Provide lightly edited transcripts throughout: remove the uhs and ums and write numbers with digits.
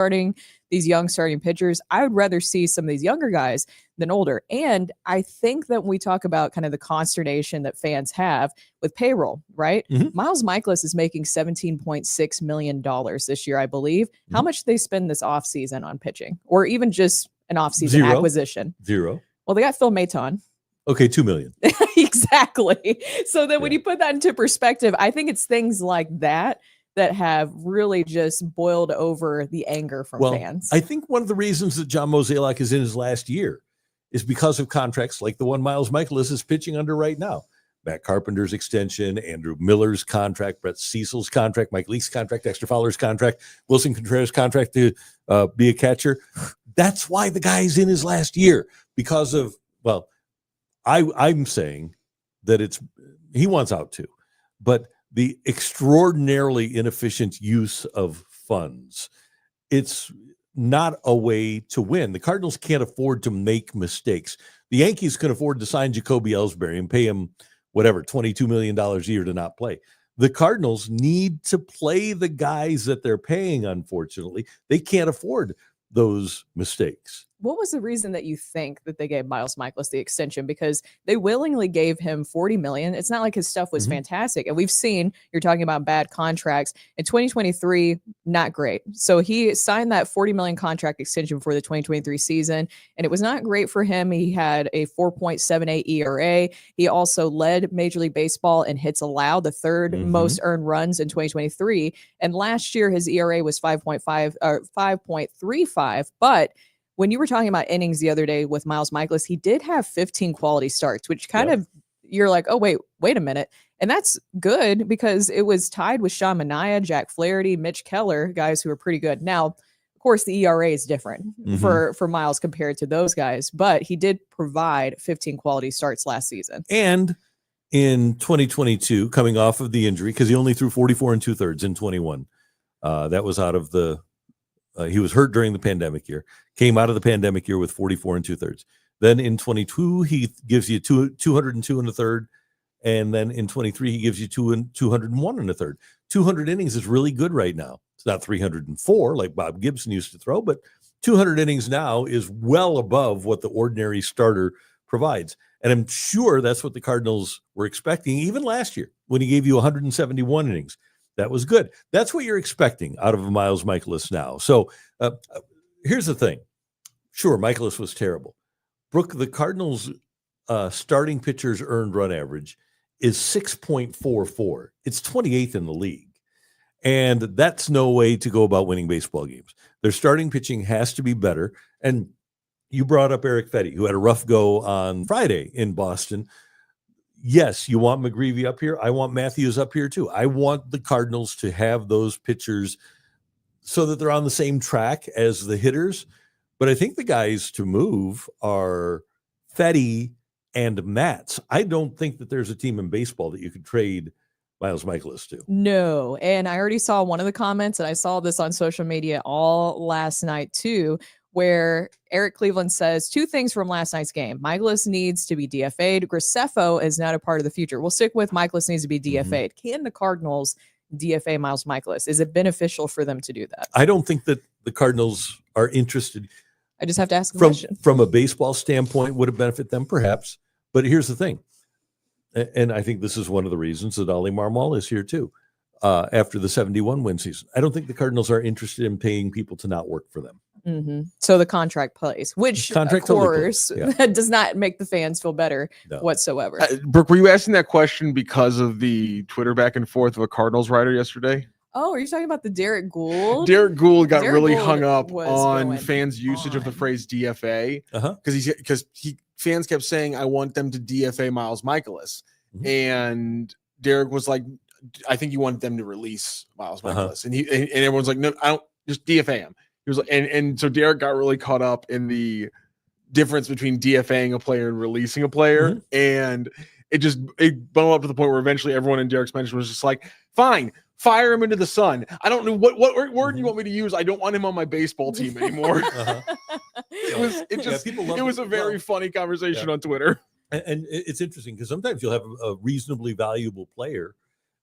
starting these young starting pitchers. I would rather see some of these younger guys than older. And I think that when we talk about kind of the consternation that fans have with payroll, right? Mhm. Miles Mikolas is making $17.6 million this year, I believe. How much do they spend this offseason on pitching, or even just an offseason acquisition? Zero. Well, they got Phil Maton. Okay, $2 million. Exactly. So then when you put that into perspective, I think it's things like that have really just boiled over the anger from fans. I think one of the reasons that John Mozeliak is in his last year is because of contracts like the one Miles Mikolas is pitching under right now. Matt Carpenter's extension, Andrew Miller's contract, Brett Cecil's contract, Mike Leake's contract, Dexter Fowler's contract, Wilson Contreras' contract to be a catcher. That's why the guy's in his last year, because of, I'm saying that he wants out too, but the extraordinarily inefficient use of funds, it's not a way to win. The Cardinals can't afford to make mistakes. The Yankees can afford to sign Jacoby Ellsbury and pay him whatever, $22 million a year to not play. The Cardinals need to play the guys that they're paying, unfortunately. They can't afford those mistakes. What was the reason that you think that they gave Miles Mikolas the extension? Because they willingly gave him $40 million. It's not like his stuff was fantastic. And we've seen, you're talking about bad contracts. In 2023, not great. So he signed that $40 million contract extension for the 2023 season, and it was not great for him. He had a 4.78 ERA. He also led Major League Baseball in hits allowed, the third most earned runs in 2023. And last year, his ERA was 5.35. But when you were talking about innings the other day with Miles Mikolas, he did have 15 quality starts, which kind of, you're like, oh, wait a minute. And that's good because it was tied with Sean Manaea, Jack Flaherty, Mitch Keller, guys who are pretty good. Now, of course, the ERA is different for Miles compared to those guys, but he did provide 15 quality starts last season. And in 2022, coming off of the injury, because he only threw 44 2/3 in 21, that was out of the he was hurt during the pandemic year, came out of the pandemic year with 44 2/3. Then in 22, he gives you 202 1/3. And then in 23, he gives you 201 1/3. 200 innings is really good right now. It's not 304 like Bob Gibson used to throw, but 200 innings now is well above what the ordinary starter provides. And I'm sure that's what the Cardinals were expecting even last year when he gave you 171 innings. That was good. That's what you're expecting out of Miles Mikolas now. So here's the thing. Sure, Mikolas was terrible. Brooke, the Cardinals' starting pitchers' earned run average is 6.44. It's 28th in the league. And that's no way to go about winning baseball games. Their starting pitching has to be better. And you brought up Eric Fetty, who had a rough go on Friday in Boston. Yes, you want McGreevy up here. I want Matthews up here too. I want the Cardinals to have those pitchers so that they're on the same track as the hitters. But I think the guys to move are Fetty and Matz. I don't think that there's a team in baseball that you could trade Miles Mikolas to. No. And I already saw one of the comments, and I saw this on social media all last night too, where Eric Cleveland says two things from last night's game. Mikolas needs to be DFA'd. Graceffo is not a part of the future. We'll stick with Mikolas needs to be DFA'd. Can the Cardinals DFA Miles Mikolas? Is it beneficial for them to do that? I don't think that the Cardinals are interested. I just have to ask a question. From a baseball standpoint, would it benefit them? Perhaps. But here's the thing. And I think this is one of the reasons that Ollie Marmol is here too. After the 71 win season, I don't think the Cardinals are interested in paying people to not work for them. So the contract plays, which of course does not make the fans feel better whatsoever. Brooke, were you asking that question because of the Twitter back and forth of a Cardinals writer yesterday? Oh, are you talking about the Derek Gould? Derek Gould got really hung up on fans' usage of the phrase DFA because fans kept saying, "I want them to DFA Miles Mikolas," and Derek was like, "I think you want them to release Miles Mikolas," and everyone's like, "No, I don't. Just DFA him." He was like, and so Derek got really caught up in the difference between DFAing a player and releasing a player, and it bubbled up to the point where eventually everyone in Derek's mention was just like, "Fine. Fire him into the sun. I don't know what word you want me to use. I don't want him on my baseball team anymore." It was a very funny conversation on Twitter. And it's interesting because sometimes you'll have a reasonably valuable player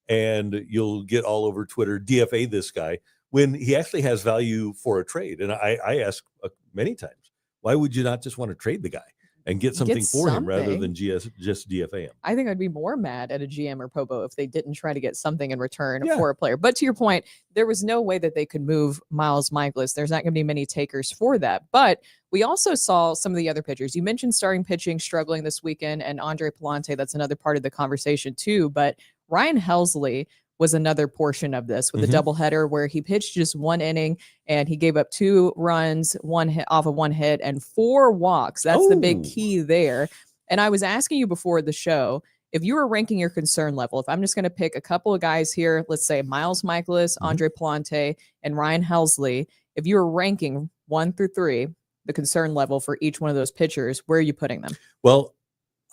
and you'll get all over Twitter, DFA this guy. when he actually has value for a trade. And I ask many times, why would you not just want to trade the guy and get something for him rather than just DFA him? I think I'd be more mad at a GM or Pobo if they didn't try to get something in return for a player. But to your point, there was no way that they could move Miles Michaelis. There's not going to be many takers for that. But we also saw some of the other pitchers. You mentioned starting pitching struggling this weekend, and Andre Palante, that's another part of the conversation too. But Ryan Helsley was another portion of this with a doubleheader where he pitched just 1 inning and he gave up 2 runs, 1 hit off of 1 hit, and 4 walks. That's the big key there. And I was asking you before the show, if you were ranking your concern level, if I'm just going to pick a couple of guys here, let's say Miles Michaelis, Andre Palante, and Ryan Helsley, if you were ranking 1 through 3, the concern level for each one of those pitchers, where are you putting them? Well,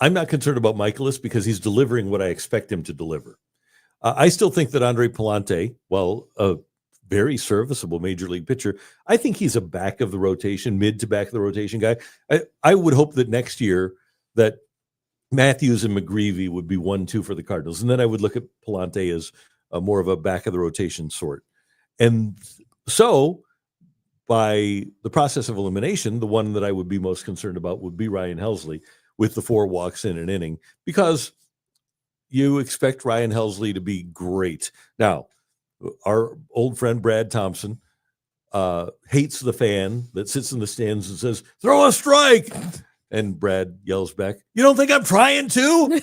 I'm not concerned about Michaelis because he's delivering what I expect him to deliver. I still think that Andre Palante, while a very serviceable major league pitcher, I think he's a back of the rotation, mid to back of the rotation guy. I would hope that next year that Matthews and McGreevy would be 1-2 for the Cardinals. And then I would look at Palante as more of a back of the rotation sort. And so by the process of elimination, the one that I would be most concerned about would be Ryan Helsley with the 4 walks in an inning, because you expect Ryan Helsley to be great. Now, our old friend Brad Thompson hates the fan that sits in the stands and says, "Throw a strike." And Brad yells back, "You don't think I'm trying to?"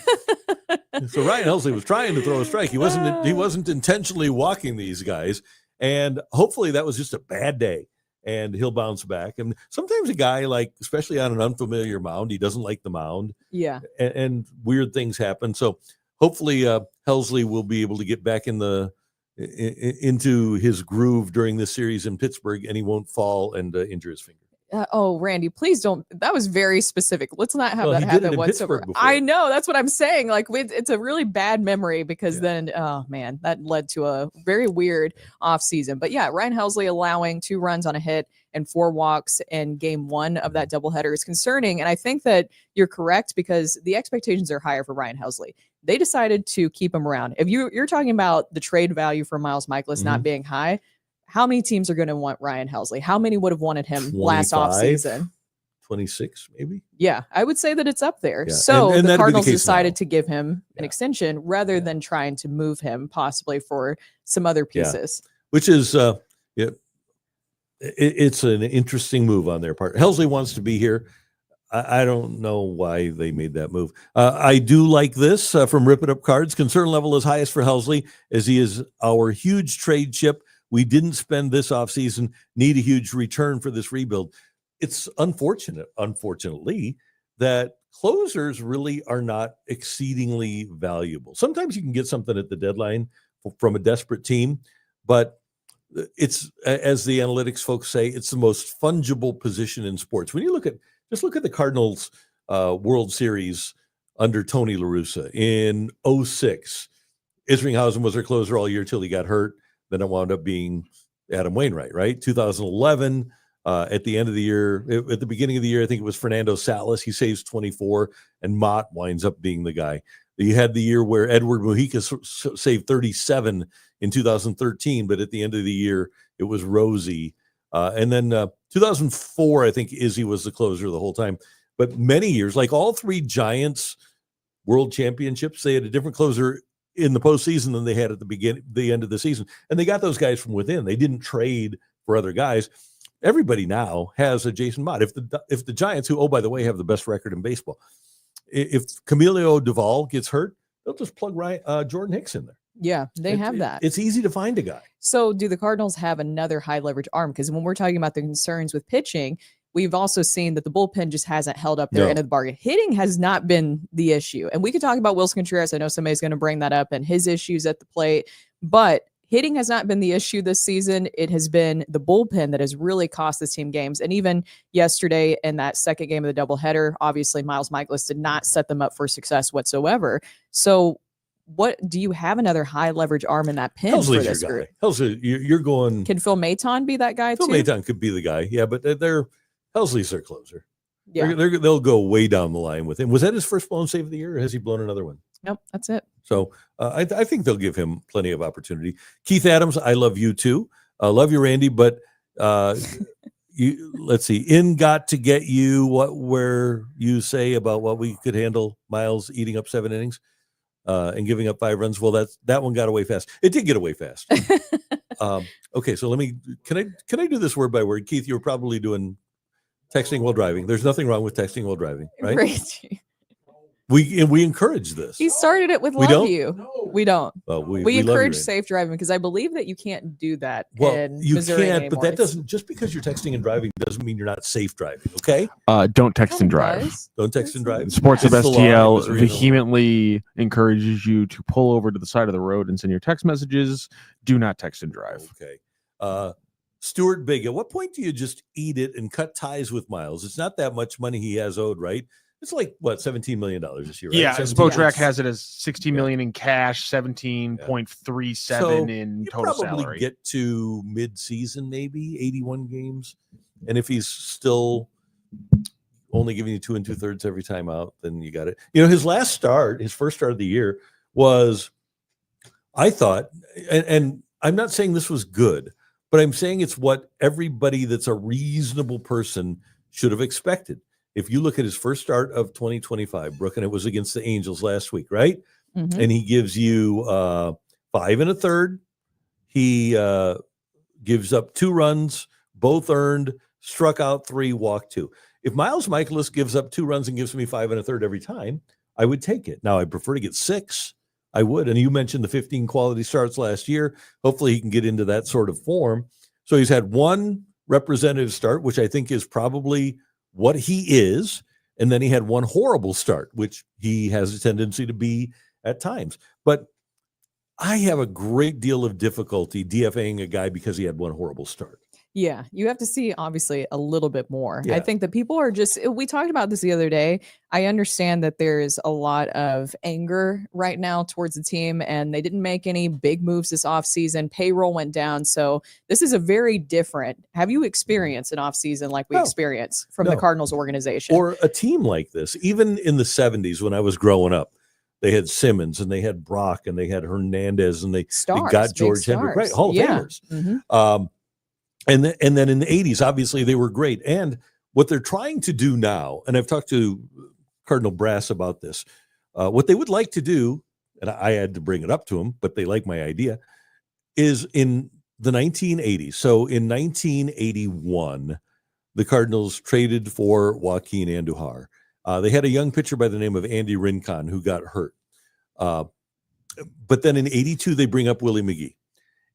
So Ryan Helsley was trying to throw a strike. He wasn't intentionally walking these guys. And hopefully that was just a bad day and he'll bounce back. And sometimes a guy, like, especially on an unfamiliar mound, he doesn't like the mound. Yeah. And weird things happen. So hopefully Helsley will be able to get back into his groove during this series in Pittsburgh, and he won't fall and injure his finger. Randy, please don't. That was very specific. Let's not have that happen whatsoever. I know. That's what I'm saying. Like, it's a really bad memory because then, oh man, that led to a very weird offseason. But yeah, Ryan Helsley allowing 2 runs on a hit and 4 walks in game 1 of that doubleheader is concerning. And I think that you're correct because the expectations are higher for Ryan Helsley. They decided to keep him around. If you're talking about the trade value for Miles Michaelis not being high, how many teams are going to want Ryan Helsley? How many would have wanted him last offseason? 26, maybe? Yeah, I would say that it's up there. Yeah. So and the Cardinals decided to give him an extension rather than trying to move him possibly for some other pieces. Which is, it's an interesting move on their part. Helsley wants to be here. I don't know why they made that move. I do like this from Rip It Up Cards. Concern level is highest for Helsley as he is our huge trade chip. We didn't spend this offseason, need a huge return for this rebuild. It's unfortunately, that closers really are not exceedingly valuable. Sometimes you can get something at the deadline from a desperate team, but it's, as the analytics folks say, it's the most fungible position in sports. When you look at the Cardinals World Series under Tony La Russa in 2006, Isringhausen was their closer all year till he got hurt. Then it wound up being Adam Wainwright, right? 2011, at the end of the year, at the beginning of the year, I think it was Fernando Salas. He saves 24, and Mott winds up being the guy. You had the year where Edward Mujica saved 37 in 2013, but at the end of the year, it was Rosie. And then 2004, I think Izzy was the closer the whole time. But many years, like all 3 Giants World Championships, they had a different closer in the postseason than they had at the end of the season. And they got those guys from within. They didn't trade for other guys. Everybody now has a Jason Mott. If the Giants, who, oh, by the way, have the best record in baseball, if Camilo Duvall gets hurt, they'll just plug Jordan Hicks in there. Yeah, they have that. It's easy to find a guy. So do the Cardinals have another high leverage arm? Because when we're talking about the concerns with pitching, we've also seen that the bullpen just hasn't held up their end of the bargain. Hitting has not been the issue. And we could talk about Wilson Contreras. I know somebody's going to bring that up and his issues at the plate. But hitting has not been the issue this season. It has been the bullpen that has really cost this team games. And even yesterday in that second game of the doubleheader, obviously Miles Michaelis did not set them up for success whatsoever. So what do you have another high leverage arm in that pen for this group? Helsley, you're going. Can Phil Maton be that guy too? Phil Maton could be the guy. Yeah, but Helsley's their closer. Yeah, they'll go way down the line with him. Was that his first blown save of the year, or has he blown another one? Nope, that's it. So I think they'll give him plenty of opportunity. Keith Adams, I love you too. Love you, Randy, but let's see. In got to get you where you say about what we could handle Miles eating up 7 innings and giving up 5 runs. Well, that one got away fast. It did get away fast. Okay, so can I do this word by word? Keith, you were probably doing texting while driving. There's nothing wrong with texting while driving, right? Right. We encourage this. He started it with love you. No. We don't. Well, we encourage safe driving because I believe that you can't do that. Well, in you Missouri can't, anymore. but that doesn't. Just because you're texting and driving doesn't mean you're not safe driving. Okay. Don't text and drive. Don't text and drive. Sports of STL vehemently encourages you to pull over to the side of the road and send your text messages. Do not text and drive. Okay. Stuart Big, at what point do you just eat it and cut ties with Miles? It's not that much money he has owed, right? It's like what, $17 million this year, right? Yeah, Spotrac has it as $16 million in cash, 17.37 in total probably salary. Get to mid-season, maybe 81 games, and if he's still only giving you 2 2/3 every time out, then you got it. His first start of the year was, I thought, and I'm not saying this was good, but I'm saying it's what everybody that's a reasonable person should have expected. If you look at his first start of 2025, Brooke, and it was against the Angels last week, right? Mm-hmm. And he gives you 5 1/3. He gives up 2 runs, both earned, struck out 3, walked 2. If Miles Michaelis gives up 2 runs and gives me 5 1/3 every time, I would take it. Now, I'd prefer to get 6. I would. And you mentioned the 15 quality starts last year. Hopefully he can get into that sort of form. So he's had 1 representative start, which I think is probably what he is, and then he had 1 horrible start, which he has a tendency to be at times. But I have a great deal of difficulty DFAing a guy because he had 1 horrible start. Yeah, you have to see, obviously, a little bit more. Yeah. I think that people are we talked about this the other day. I understand that there's a lot of anger right now towards the team, and they didn't make any big moves this offseason. Payroll went down. So this is a very different. Have you experienced an offseason like we experienced from the Cardinals organization? Or a team like this? Even in the 70s when I was growing up, they had Simmons, and they had Brock, and they had Hernandez, and they got George Hendrick, right? Hall of Famers. Mm-hmm. And then in the 80s, obviously, they were great. And what they're trying to do now, and I've talked to Cardinal Brass about this, what they would like to do, and I had to bring it up to them, but they like my idea, is in the 1980s. So in 1981, the Cardinals traded for Joaquin Andujar. They had a young pitcher by the name of Andy Rincon who got hurt. But then in 82, they bring up Willie McGee.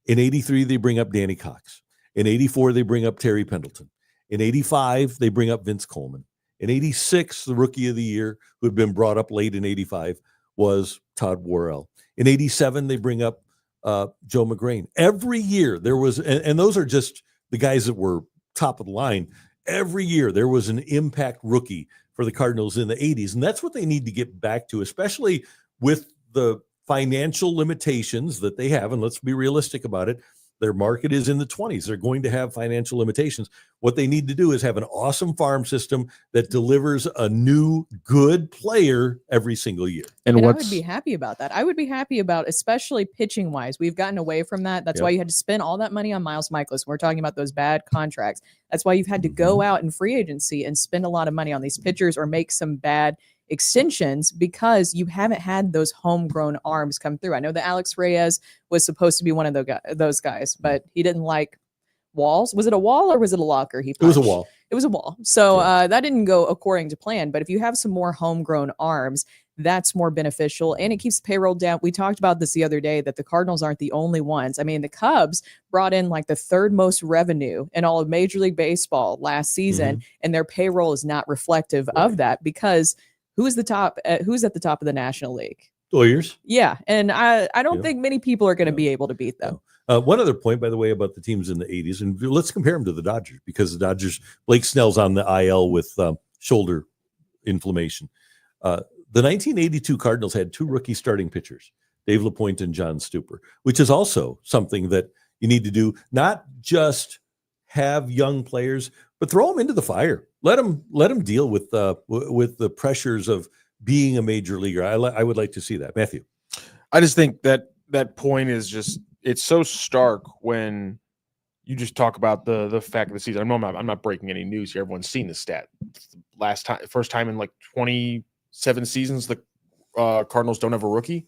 In 83, they bring up Danny Cox. In 84, they bring up Terry Pendleton. In 85, they bring up Vince Coleman. In 86, the rookie of the year, who had been brought up late in 85, was Todd Worrell. In 87, they bring up Joe McGrain. Every year there was, and those are just the guys that were top of the line. Every year there was an impact rookie for the Cardinals in the 80s. And that's what they need to get back to, especially with the financial limitations that they have. And let's be realistic about it. Their market is in the 20s. They're going to have financial limitations. What they need to do is have an awesome farm system that delivers a new good player every single year. And I would be happy about that. I would be happy about, especially pitching wise. We've gotten away from that. That's why you had to spend all that money on Miles Michaelis. We're talking about those bad contracts. That's why you've had to go out in free agency and spend a lot of money on these pitchers or make some bad extensions because you haven't had those homegrown arms come through. I know that Alex Reyes was supposed to be one of those guys, but he didn't like walls. Was it a wall or was it a locker? It was a wall. It was a wall. So that didn't go according to plan. But if you have some more homegrown arms, that's more beneficial and it keeps the payroll down. We talked about this the other day that the Cardinals aren't the only ones. I mean, the Cubs brought in like the 3rd most revenue in all of Major League Baseball last season, and their payroll is not reflective of that because who's at the top of the National League? Lawyers. Yeah. And I don't think many people are going to be able to beat them. One other point, by the way, about the teams in the 80s, and let's compare them to the Dodgers because the Dodgers, Blake Snell's on the IL with shoulder inflammation. The 1982 Cardinals had 2 rookie starting pitchers, Dave LaPointe and John Stuper, which is also something that you need to do, not just have young players, but throw them into the fire. Let them deal with the pressures of being a major leaguer. I would like to see that. Matthew. I just think that point is just, it's so stark when you just talk about the fact of the season. I'm not breaking any news here. Everyone's seen this stat. First time in like 27 seasons, the Cardinals don't have a rookie.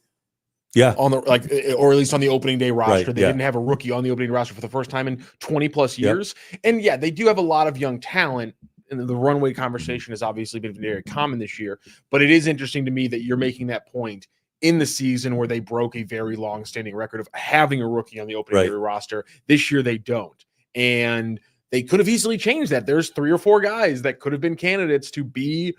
Yeah, on the or at least on the opening day roster, right, they didn't have a rookie on the opening roster for the first time in 20 plus years. And yeah, they do have a lot of young talent. And the runway conversation has obviously been very common this year. But it is interesting to me that you're making that point in the season where they broke a very long-standing record of having a rookie on the opening day roster. This year they don't. And they could have easily changed that. There's 3 or 4 guys that could have been candidates to be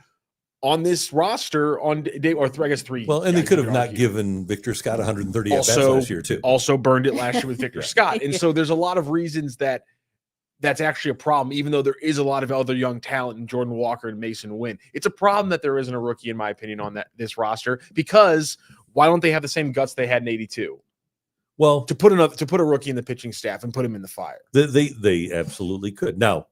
on this roster on day, or I guess 3. Well, and they could have not given Victor Scott 130 at bats last year too. Also burned it last year with Victor Scott. And so there's a lot of reasons that's actually a problem, even though there is a lot of other young talent in Jordan Walker and Mason Wynn. It's a problem that there isn't a rookie, in my opinion, on this roster, because why don't they have the same guts they had in 82? Well, to put a rookie in the pitching staff and put him in the fire. They absolutely could. Now,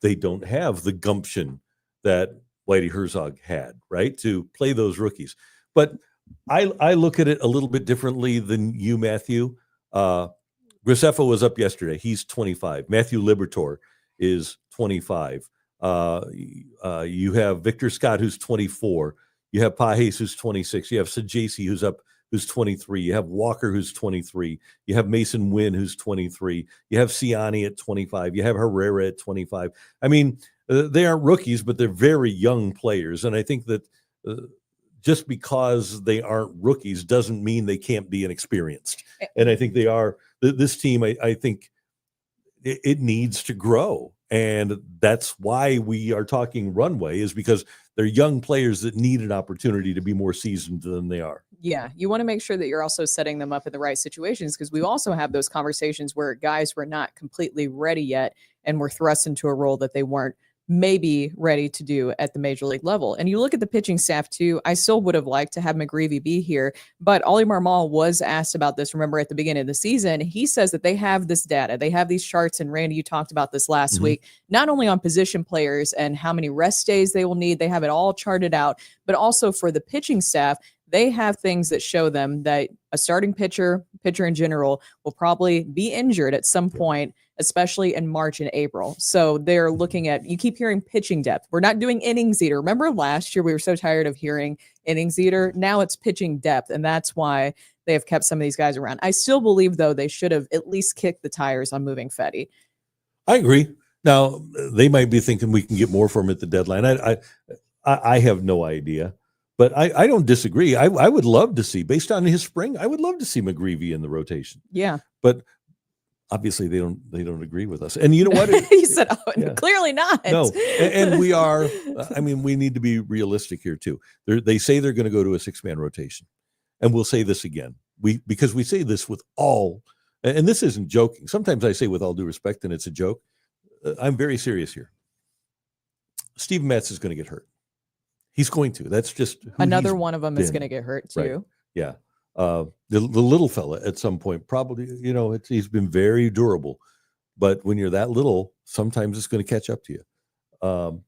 they don't have the gumption that Whitey Herzog had, right, to play those rookies. But I look at it a little bit differently than you, Matthew. Graceffo was up yesterday. He's 25. Matthew Liberatore is 25. You have Victor Scott, who's 24. You have Pajes, who's 26. You have Sajasi, who's 23. You have Walker, who's 23. You have Mason Wynn, who's 23. You have Ciani at 25. You have Herrera at 25. I mean, they aren't rookies, but they're very young players. And I think that just because they aren't rookies doesn't mean they can't be inexperienced. And I think they are. This team, I think it needs to grow. And that's why we are talking runway, is because they're young players that need an opportunity to be more seasoned than they are. Yeah, you want to make sure that you're also setting them up in the right situations, because we also have those conversations where guys were not completely ready yet and were thrust into a role that they weren't maybe ready to do at the major league level. And you look at the pitching staff too. I still would have liked to have McGreevy be here, but Ollie Marmol was asked about this. Remember, at the beginning of the season, he says that they have this data, they have these charts, and Randy, you talked about this last week, not only on position players and how many rest days they will need, they have it all charted out, but also for the pitching staff, they have things that show them that a starting pitcher in general, will probably be injured at some point, especially in March and April. So they're looking at, you keep hearing pitching depth. We're not doing innings eater. Remember last year, we were so tired of hearing innings eater. Now it's pitching depth. And that's why they have kept some of these guys around. I still believe, though, they should have at least kicked the tires on moving Fetty. I agree. Now, they might be thinking we can get more for him at the deadline. I have no idea. But I don't disagree. I would love to see, based on his spring, I would love to see McGreevy in the rotation. Yeah. But obviously they don't agree with us. And you know what? He said, clearly not. No. And we are, we need to be realistic here too. They say they're going to go to a 6-man rotation. And we'll say this again. Because we say this with all, and this isn't joking. Sometimes I say with all due respect and it's a joke. I'm very serious here. Steven Matz is going to get hurt. He's going to. That's just another one of them is going to get hurt too. Right. Yeah. The little fella at some point, probably, he's been very durable, but when you're that little, sometimes it's going to catch up to you.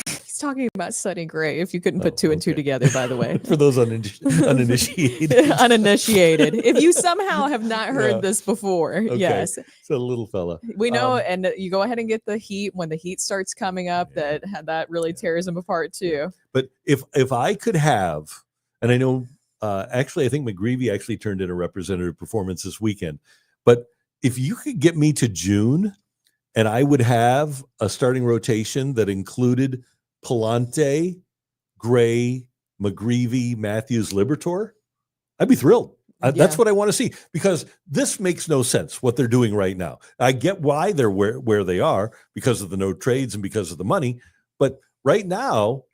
He's talking about Sonny Gray, if you couldn't put two and two together, by the way. For those uninitiated. Uninitiated. If you somehow have not heard this before, yes. It's a little fella. We know, and you go ahead and get the heat when the heat starts coming up, that really tears him apart too. But if I could have, and I know, actually, I think McGreevy actually turned in a representative performance this weekend, but if you could get me to June and I would have a starting rotation that included Palante, Gray, McGreevy, Matthews, Liberatore, I'd be thrilled. That's what I want to see, because this makes no sense what they're doing right now. I get why they're where they are, because of the no trades and because of the money. But right now,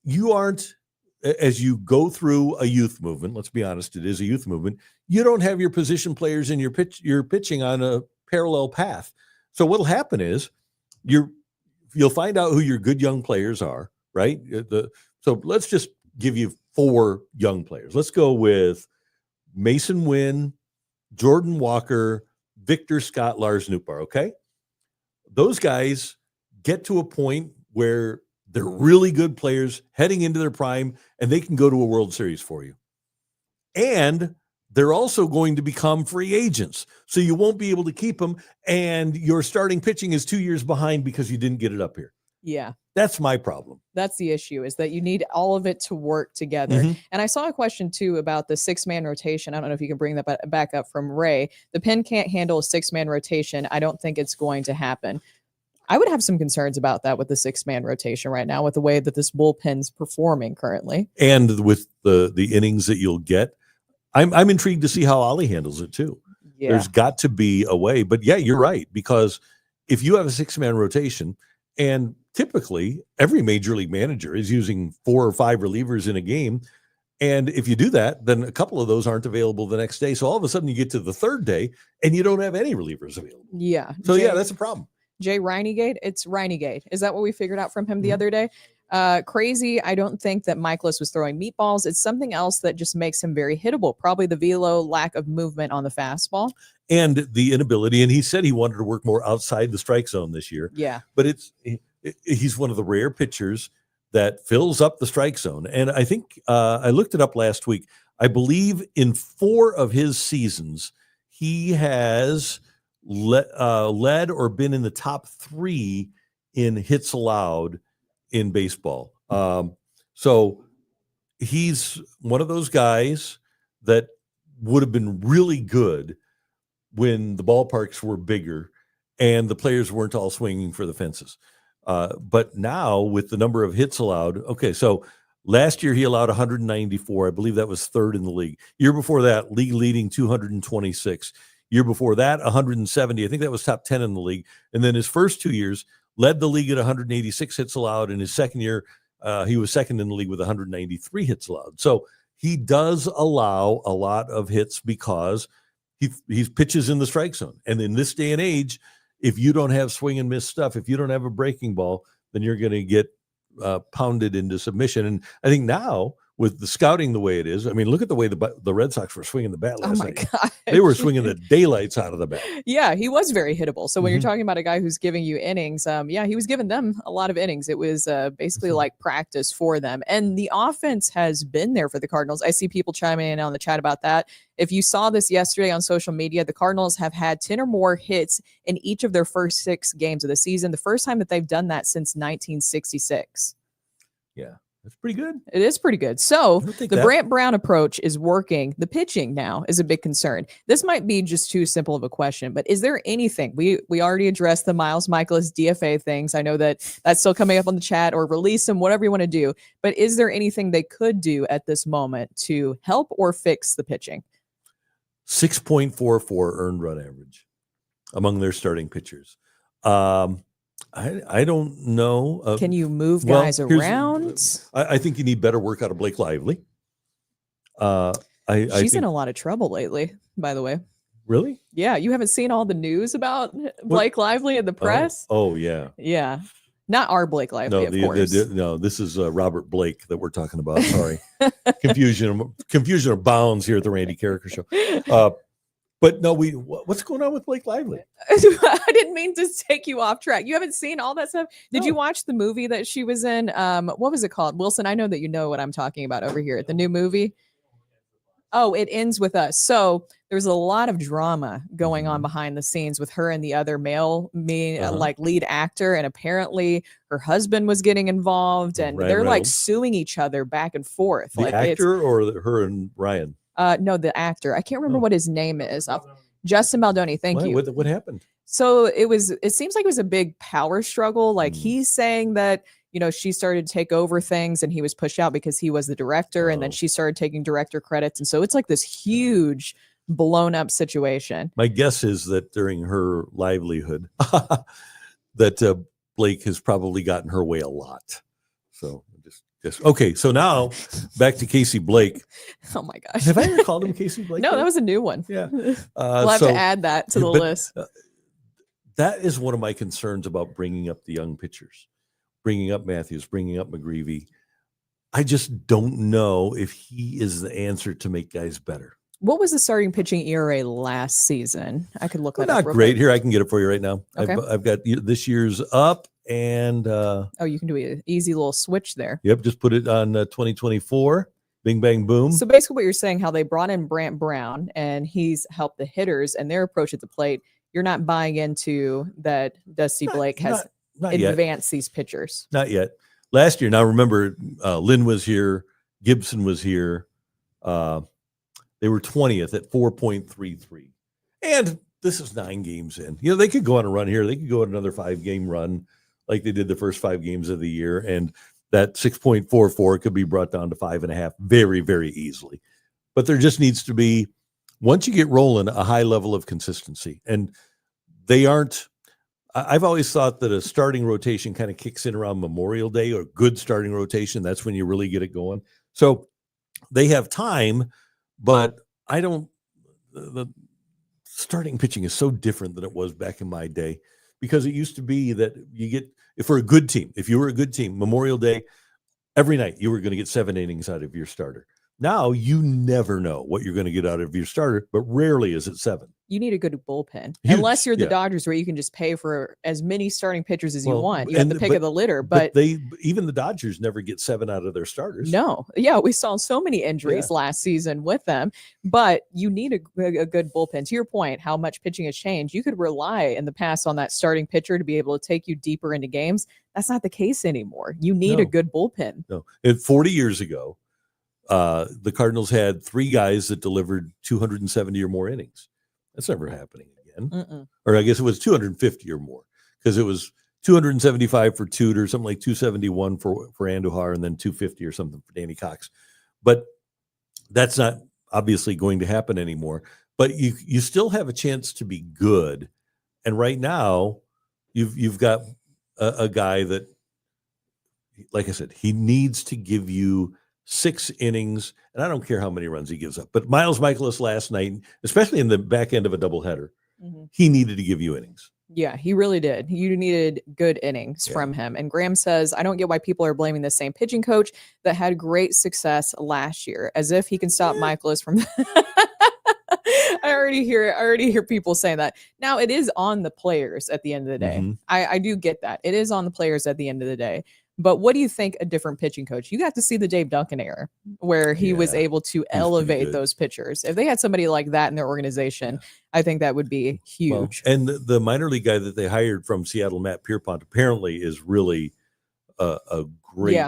you aren't, as you go through a youth movement, let's be honest, it is a youth movement, you don't have your position players and your pitching on a parallel path. So what'll happen is you'll find out who your good young players are, right? So let's just give you 4 young players. Let's go with Mason Wynn, Jordan Walker, Victor Scott, Lars Nootbaar, okay? Those guys get to a point where they're really good players heading into their prime, and they can go to a World Series for you. And they're also going to become free agents. So you won't be able to keep them. And your starting pitching is 2 years behind because you didn't get it up here. Yeah. That's my problem. That's the issue, is that you need all of it to work together. And I saw a question too about the 6-man rotation. I don't know if you can bring that back up from Ray. The pen can't handle a 6-man rotation. I don't think it's going to happen. I would have some concerns about that with the 6-man rotation right now, with the way that this bullpen's performing currently. And with the innings that you'll get. I'm intrigued to see how Ollie handles it too. Yeah. There's got to be a way. But yeah, you're right. Because if you have a 6-man rotation, and typically every major league manager is using 4 or 5 relievers in a game. And if you do that, then a couple of those aren't available the next day. So all of a sudden you get to the third day and you don't have any relievers available. Yeah. So yeah, that's a problem. Jay Reinegate. It's Reinegate. Is that what we figured out from him the other day? Crazy. I don't think that Michaelis was throwing meatballs. It's something else that just makes him very hittable. Probably the velo, lack of movement on the fastball. And the inability. And he said he wanted to work more outside the strike zone this year. Yeah. But he's one of the rare pitchers that fills up the strike zone. And I think I looked it up last week. I believe in 4 of his seasons, he has led or been in the top 3 in hits allowed in baseball. So he's one of those guys that would have been really good when the ballparks were bigger and the players weren't all swinging for the fences. But now with the number of hits allowed, okay, so last year he allowed 194. I believe that was 3rd in the league. Year before that, league leading 226. Year before that, 170. I think that was top 10 in the league. And then his first 2 years led the league at 186 hits allowed. In his second year, he was second in the league with 193 hits allowed. So he does allow a lot of hits because he pitches in the strike zone. And in this day and age, if you don't have swing and miss stuff, if you don't have a breaking ball, then you're going to get pounded into submission. And I think now with the scouting the way it is, I mean, look at the way the Red Sox were swinging the bat last night. God. They were swinging the daylights out of the bat. Yeah, he was very hittable. So when you're talking about a guy who's giving you innings, he was giving them a lot of innings. It was basically like practice for them. And the offense has been there for the Cardinals. I see people chiming in on the chat about that. If you saw this yesterday on social media, the Cardinals have had 10 or more hits in each of their first 6 games of the season. The first time that they've done that since 1966. Yeah. That's pretty good. It is pretty good. So the Brant Brown approach is working. The pitching now is a big concern. This might be just too simple of a question, but is there anything? We already addressed the Miles Michaelis DFA things. I know that that's still coming up on the chat, or release him, whatever you want to do. But is there anything they could do at this moment to help or fix the pitching? 6.44 earned run average among their starting pitchers. I don't know. Can you move guys around? I think you need better work out of Blake Lively. She's in a lot of trouble lately, by the way. Really? Yeah. You haven't seen all the news about Blake Lively in the press? Oh, yeah. Yeah. Not our Blake Lively, of course. No, this is Robert Blake that we're talking about. Sorry. Confusion abounds here at the Randy Karraker Show. But no, what's going on with Blake Lively? I didn't mean to take you off track. You haven't seen all that stuff? Did you watch the movie that she was in? What was it called? Wilson, I know that you know what I'm talking about over here. The new movie. Oh, It Ends With Us. So there's a lot of drama going on behind the scenes with her and the other male like lead actor. And apparently her husband was getting involved, and they're like suing each other back and forth. The actor or her and Ryan? No, the actor. I can't remember what his name is. Justin Baldoni. Thank you. What happened? So it seems like it was a big power struggle. Like he's saying that, she started to take over things and he was pushed out because he was the director. And then she started taking director credits. And so it's like this huge blown up situation. My guess is that during her livelihood that Blake has probably gotten her way a lot. So okay, so now back to Casey Blake. Oh my gosh. Have I ever called him Casey Blake? No, that was a new one. Yeah. We'll have to add that to the list. That is one of my concerns about bringing up the young pitchers, bringing up Matthews, bringing up McGreevy. I just don't know if he is the answer to make guys better. What was the starting pitching ERA last season? I could look that up. Not great. Here, I can get it for you right now. Okay. I've got this year's up. And you can do an easy little switch there. Yep, just put it on 2024. Bing, bang, boom. So basically what you're saying, how they brought in Brant Brown and he's helped the hitters and their approach at the plate. You're not buying into that Dusty Blake has advanced these pitchers. Not yet. Last year, now remember, Lynn was here, Gibson was here. They were 20th at 4.33. And this is 9 games in. You know, they could go on a run here. They could go on another 5-game run like they did the first 5 games of the year. And that 6.44 could be brought down to 5.5 very, very easily. But there just needs to be, once you get rolling, a high level of consistency. And they aren't, I've always thought that a starting rotation kind of kicks in around Memorial Day, or good starting rotation. That's when you really get it going. So they have time, but the starting pitching is so different than it was back in my day, because it used to be that you get, if you were a good team, Memorial Day, every night you were going to get 7 innings out of your starter. Now you never know what you're going to get out of your starter, but rarely is it 7. You need a good bullpen, unless you're the Dodgers, where you can just pay for as many starting pitchers as you want. You have the pick of the litter, but even the Dodgers never get 7 out of their starters. No, we saw so many injuries last season with them, but you need a good bullpen. To your point, how much pitching has changed. You could rely in the past on that starting pitcher to be able to take you deeper into games. That's not the case anymore. You need a good bullpen. No, 40 years ago, the Cardinals had 3 guys that delivered 270 or more innings. That's never happening again. Or I guess it was 250 or more, because it was 275 for Tudor, something like 271 for Andujar, and then 250 or something for Danny Cox. But that's not obviously going to happen anymore. But you still have a chance to be good. And right now, you've got a guy that, like I said, he needs to give you 6 innings, and I don't care how many runs he gives up. But Miles Michaelis last night, especially in the back end of a doubleheader, he needed to give you innings. Yeah, he really did. You needed good innings from him. And Graham says, I don't get why people are blaming the same pitching coach that had great success last year, as if he can stop Michaelis from I already hear people saying that. Now, it is on the players at the end of the day. I do get that. It is on the players at the end of the day. But what do you think a different pitching coach? You got to see the Dave Duncan era where he was able to elevate those pitchers. If they had somebody like that in their organization, I think that would be huge. Well, and the minor league guy that they hired from Seattle, Matt Pierpont, apparently is really a great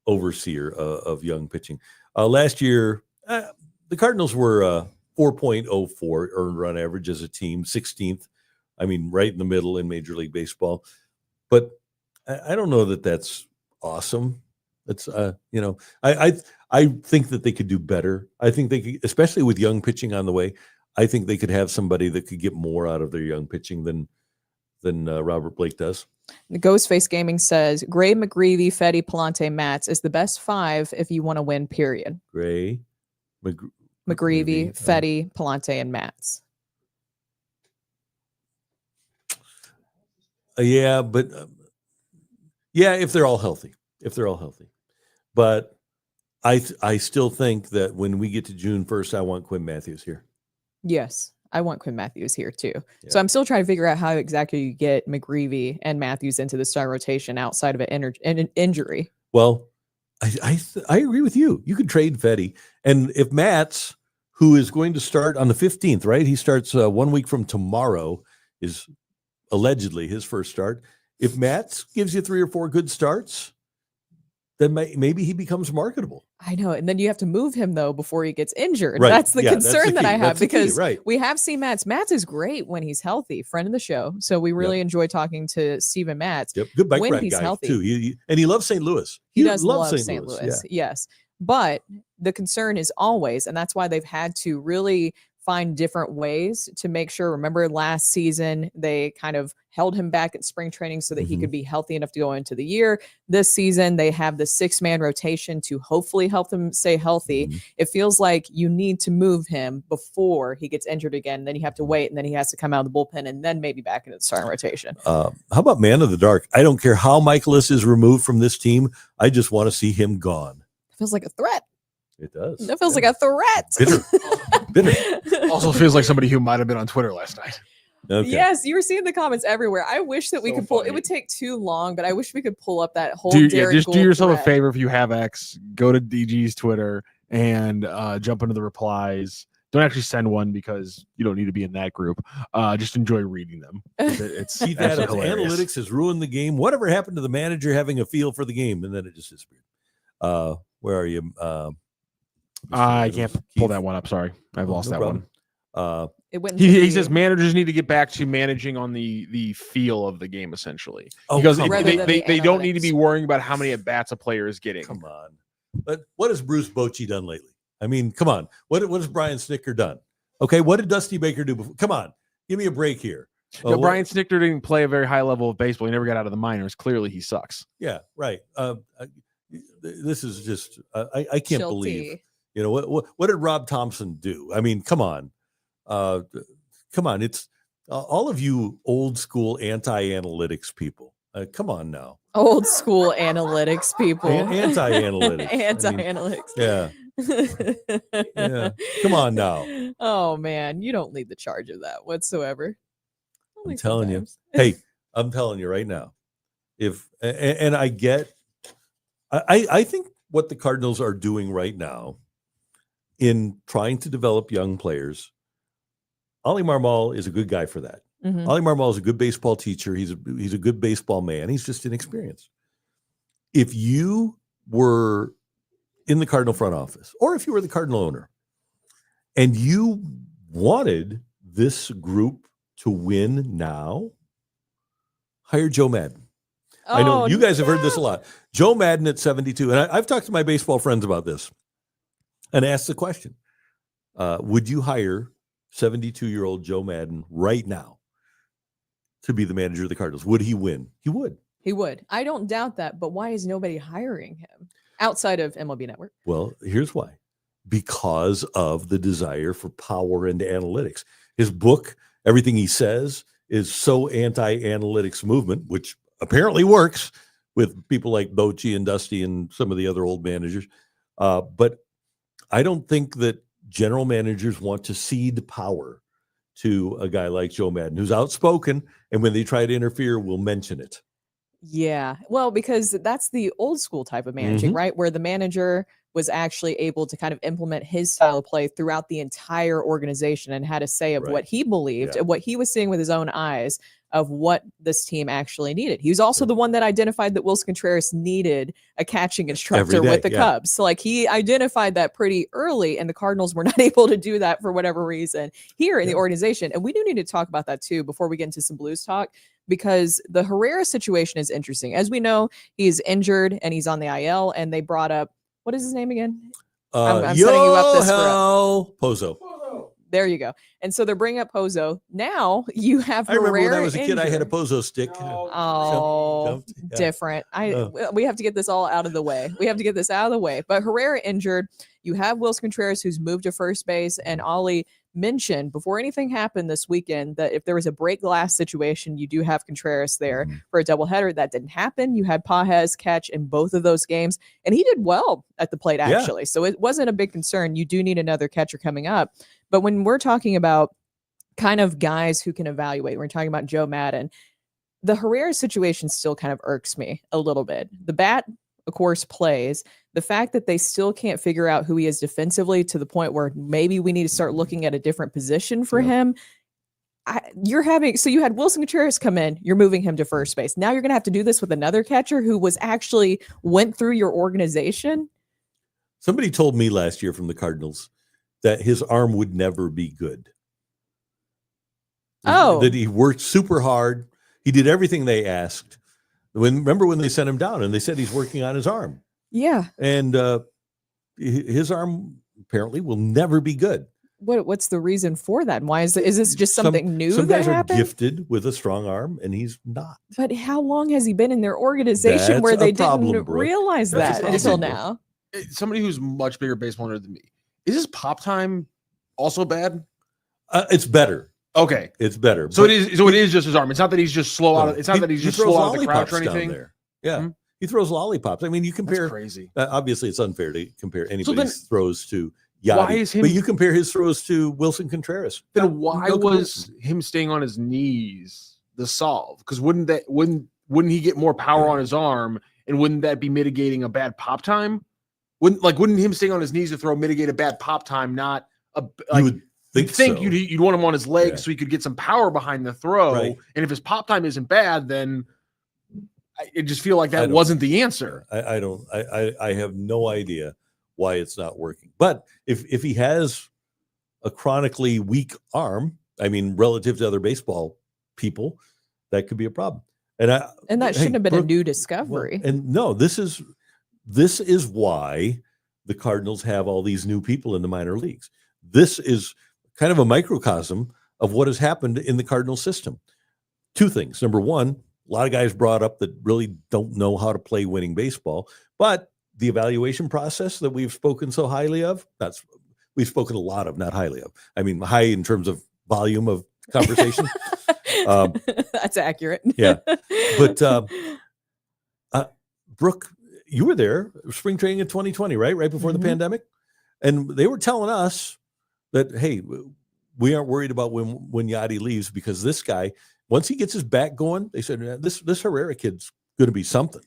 overseer of young pitching. Last year, the Cardinals were 4.04 earned run average as a team, 16th. I mean, right in the middle in Major League Baseball. But I don't know that that's awesome. That's I think that they could do better. I think they could, especially with young pitching on the way. I think they could have somebody that could get more out of their young pitching than Robert Blake does. The Ghostface Gaming says Gray, McGreevy, Fetty, Palante, Matz is the best 5 if you want to win. Period. Gray, McGreevy, Fetty, Palante, and Matz. If they're all healthy. But I still think that when we get to June 1st, I want Quinn Matthews here. Yes, I want Quinn Matthews here too. Yeah. So I'm still trying to figure out how exactly you get McGreevy and Matthews into the starting rotation outside of an injury. Well, I agree with you. You could trade Fetty. And if Matz, who is going to start on the 15th, right? He starts 1 week from tomorrow, is allegedly his first start. If Matz gives you 3 or 4 good starts, then maybe he becomes marketable. I know. And then you have to move him, though, before he gets injured. Right. That's the concern that I have, because right. we have seen Matz. Matz is great when he's healthy, friend of the show. So we really enjoy talking to Steven Matz. Yep. Good bike when rack he's guy, healthy. too. And he loves St. Louis. He does love St. Louis. Yeah. Yes. But the concern is always, and that's why they've had to really find different ways to make sure. Remember last season, they kind of held him back at spring training so that he could be healthy enough to go into the year. This season, they have the 6-man rotation to hopefully help him stay healthy. It feels like you need to move him before he gets injured again. Then you have to wait, and then he has to come out of the bullpen and then maybe back into the starting rotation. How about man of the dark? I don't care how Michaelis is removed from this team. I just want to see him gone. It feels like a threat. It does. That feels like a threat. Bitter. Also feels like somebody who might have been on Twitter last night. Okay. Yes, you were seeing the comments everywhere. I wish that we could pull. It would take too long, but I wish we could pull up that whole. Just do yourself a favor if you have X. Go to DG's Twitter and jump into the replies. Don't actually send one because you don't need to be in that group. Just enjoy reading them. It's Keith Adams, analytics has ruined the game. Whatever happened to the manager having a feel for the game? And then it just disappeared. Where are you? I can't pull that one up. Sorry, I've lost that problem. one. He says managers need to get back to managing on the feel of the game, essentially, Oh, because come on. they don't need to be worrying about how many at bats a player is getting. Come on. But what has Bruce Bochy done lately? I mean, come on. What has Brian Snitker done? Okay, what did Dusty Baker do before? Come on, give me a break here. No, Brian Snitker didn't play a very high level of baseball. He never got out of the minors. Clearly, he sucks. Yeah, right. This is just I can't believe. You know what did Rob Thompson do? I mean, come on. It's all of you old school anti-analytics people. Come on now. Old school analytics people. Anti-analytics. Anti-analytics. Yeah. Yeah. Come on now. Oh man, you don't lead the charge of that whatsoever. I'm telling you. Hey, I'm telling you right now. I think what the Cardinals are doing right now in trying to develop young players, Oli Marmol is a good guy for that. Mm-hmm. Oli Marmol is a good baseball teacher. He's a good baseball man. He's just inexperienced. If you were in the Cardinal front office, or if you were the Cardinal owner, and you wanted this group to win now, hire Joe Madden. I know you guys have heard this a lot. Joe Madden at 72, and I've talked to my baseball friends about this and asked the question, would you hire 72-year-old Joe Madden right now to be the manager of the Cardinals? Would he win? He would. He would. I don't doubt that, but why is nobody hiring him outside of MLB Network? Well, here's why. Because of the desire for power and analytics. His book, everything he says, is so anti-analytics movement, which apparently works with people like Bochy and Dusty and some of the other old managers. But I don't think that general managers want to cede power to a guy like Joe Madden, who's outspoken, and when they try to interfere, will mention it. Yeah, well, because that's the old school type of managing, right? Where the manager was actually able to kind of implement his style of play throughout the entire organization and had a say of what he believed and what he was seeing with his own eyes of what this team actually needed. He was also the one that identified that Willson Contreras needed a catching instructor with the Cubs. So like he identified that pretty early, and the Cardinals were not able to do that for whatever reason here in the organization. And we do need to talk about that too before we get into some Blues talk, because the Herrera situation is interesting. As we know, he's injured and he's on the IL, and they brought up, what is his name again? I'm setting you up this Pozo. There you go. And so they're bringing up Pozo. Now you have Herrera. I remember when I was a kid, I had a Pozo stick. Different. We have to get this all out of the way. But Herrera injured. You have Willson Contreras, who's moved to first base, and Ollie mentioned before anything happened this weekend that if there was a break glass situation, you do have Contreras there for a doubleheader. That didn't happen. You had Pages catch in both of those games, and he did well at the plate, actually. So it wasn't a big concern. You do need another catcher coming up. But when we're talking about kind of guys who can evaluate, we're talking about Joe Madden, the Herrera situation still kind of irks me a little bit. The bat, of course, plays. The fact that they still can't figure out who he is defensively to the point where maybe we need to start looking at a different position for him. You had Willson Contreras come in, you're moving him to first base. Now you're going to have to do this with another catcher who went through your organization. Somebody told me last year from the Cardinals that his arm would never be good. That he worked super hard. He did everything they asked. Remember when they sent him down and they said he's working on his arm? Yeah. And his arm apparently will never be good. What's the reason for that? And why is this just something new? Some guys are gifted with a strong arm, and he's not. But how long has he been in their organization where they didn't realize that until now? Somebody who's much bigger baseball nerd than me. Is his pop time also bad? It's better. Okay, it's better. So it is just his arm. It's not that he's just slow out. It's not that he's just slow out of the crouch or anything. Yeah, he throws lollipops. I mean, you compare. That's crazy. Obviously, it's unfair to compare anybody's throws to Yadi, but you compare his throws to Willson Contreras. Then why was him staying on his knees the solve? Because wouldn't he get more power on his arm, and wouldn't that be mitigating a bad pop time? Wouldn't him staying on his knees to throw mitigate a bad pop time? Not you would think so. you'd want him on his legs so he could get some power behind the throw. Right. And if his pop time isn't bad, then I just feel like that wasn't the answer. I have no idea why it's not working. But if he has a chronically weak arm, I mean, relative to other baseball people, that could be a problem. And that shouldn't have been a new discovery. Well, and no, this is why the Cardinals have all these new people in the minor leagues. This is kind of a microcosm of what has happened in the Cardinal system. Two things. Number one, a lot of guys brought up that really don't know how to play winning baseball, but the evaluation process that we've spoken so highly of, we've spoken a lot of, not highly of. I mean, high in terms of volume of conversation. That's accurate. Yeah. But Brooke, you were there, spring training in 2020, right? Right before the pandemic. And they were telling us that, hey, we aren't worried about when Yadi leaves, because this guy, once he gets his back going, they said, this Herrera kid's going to be something.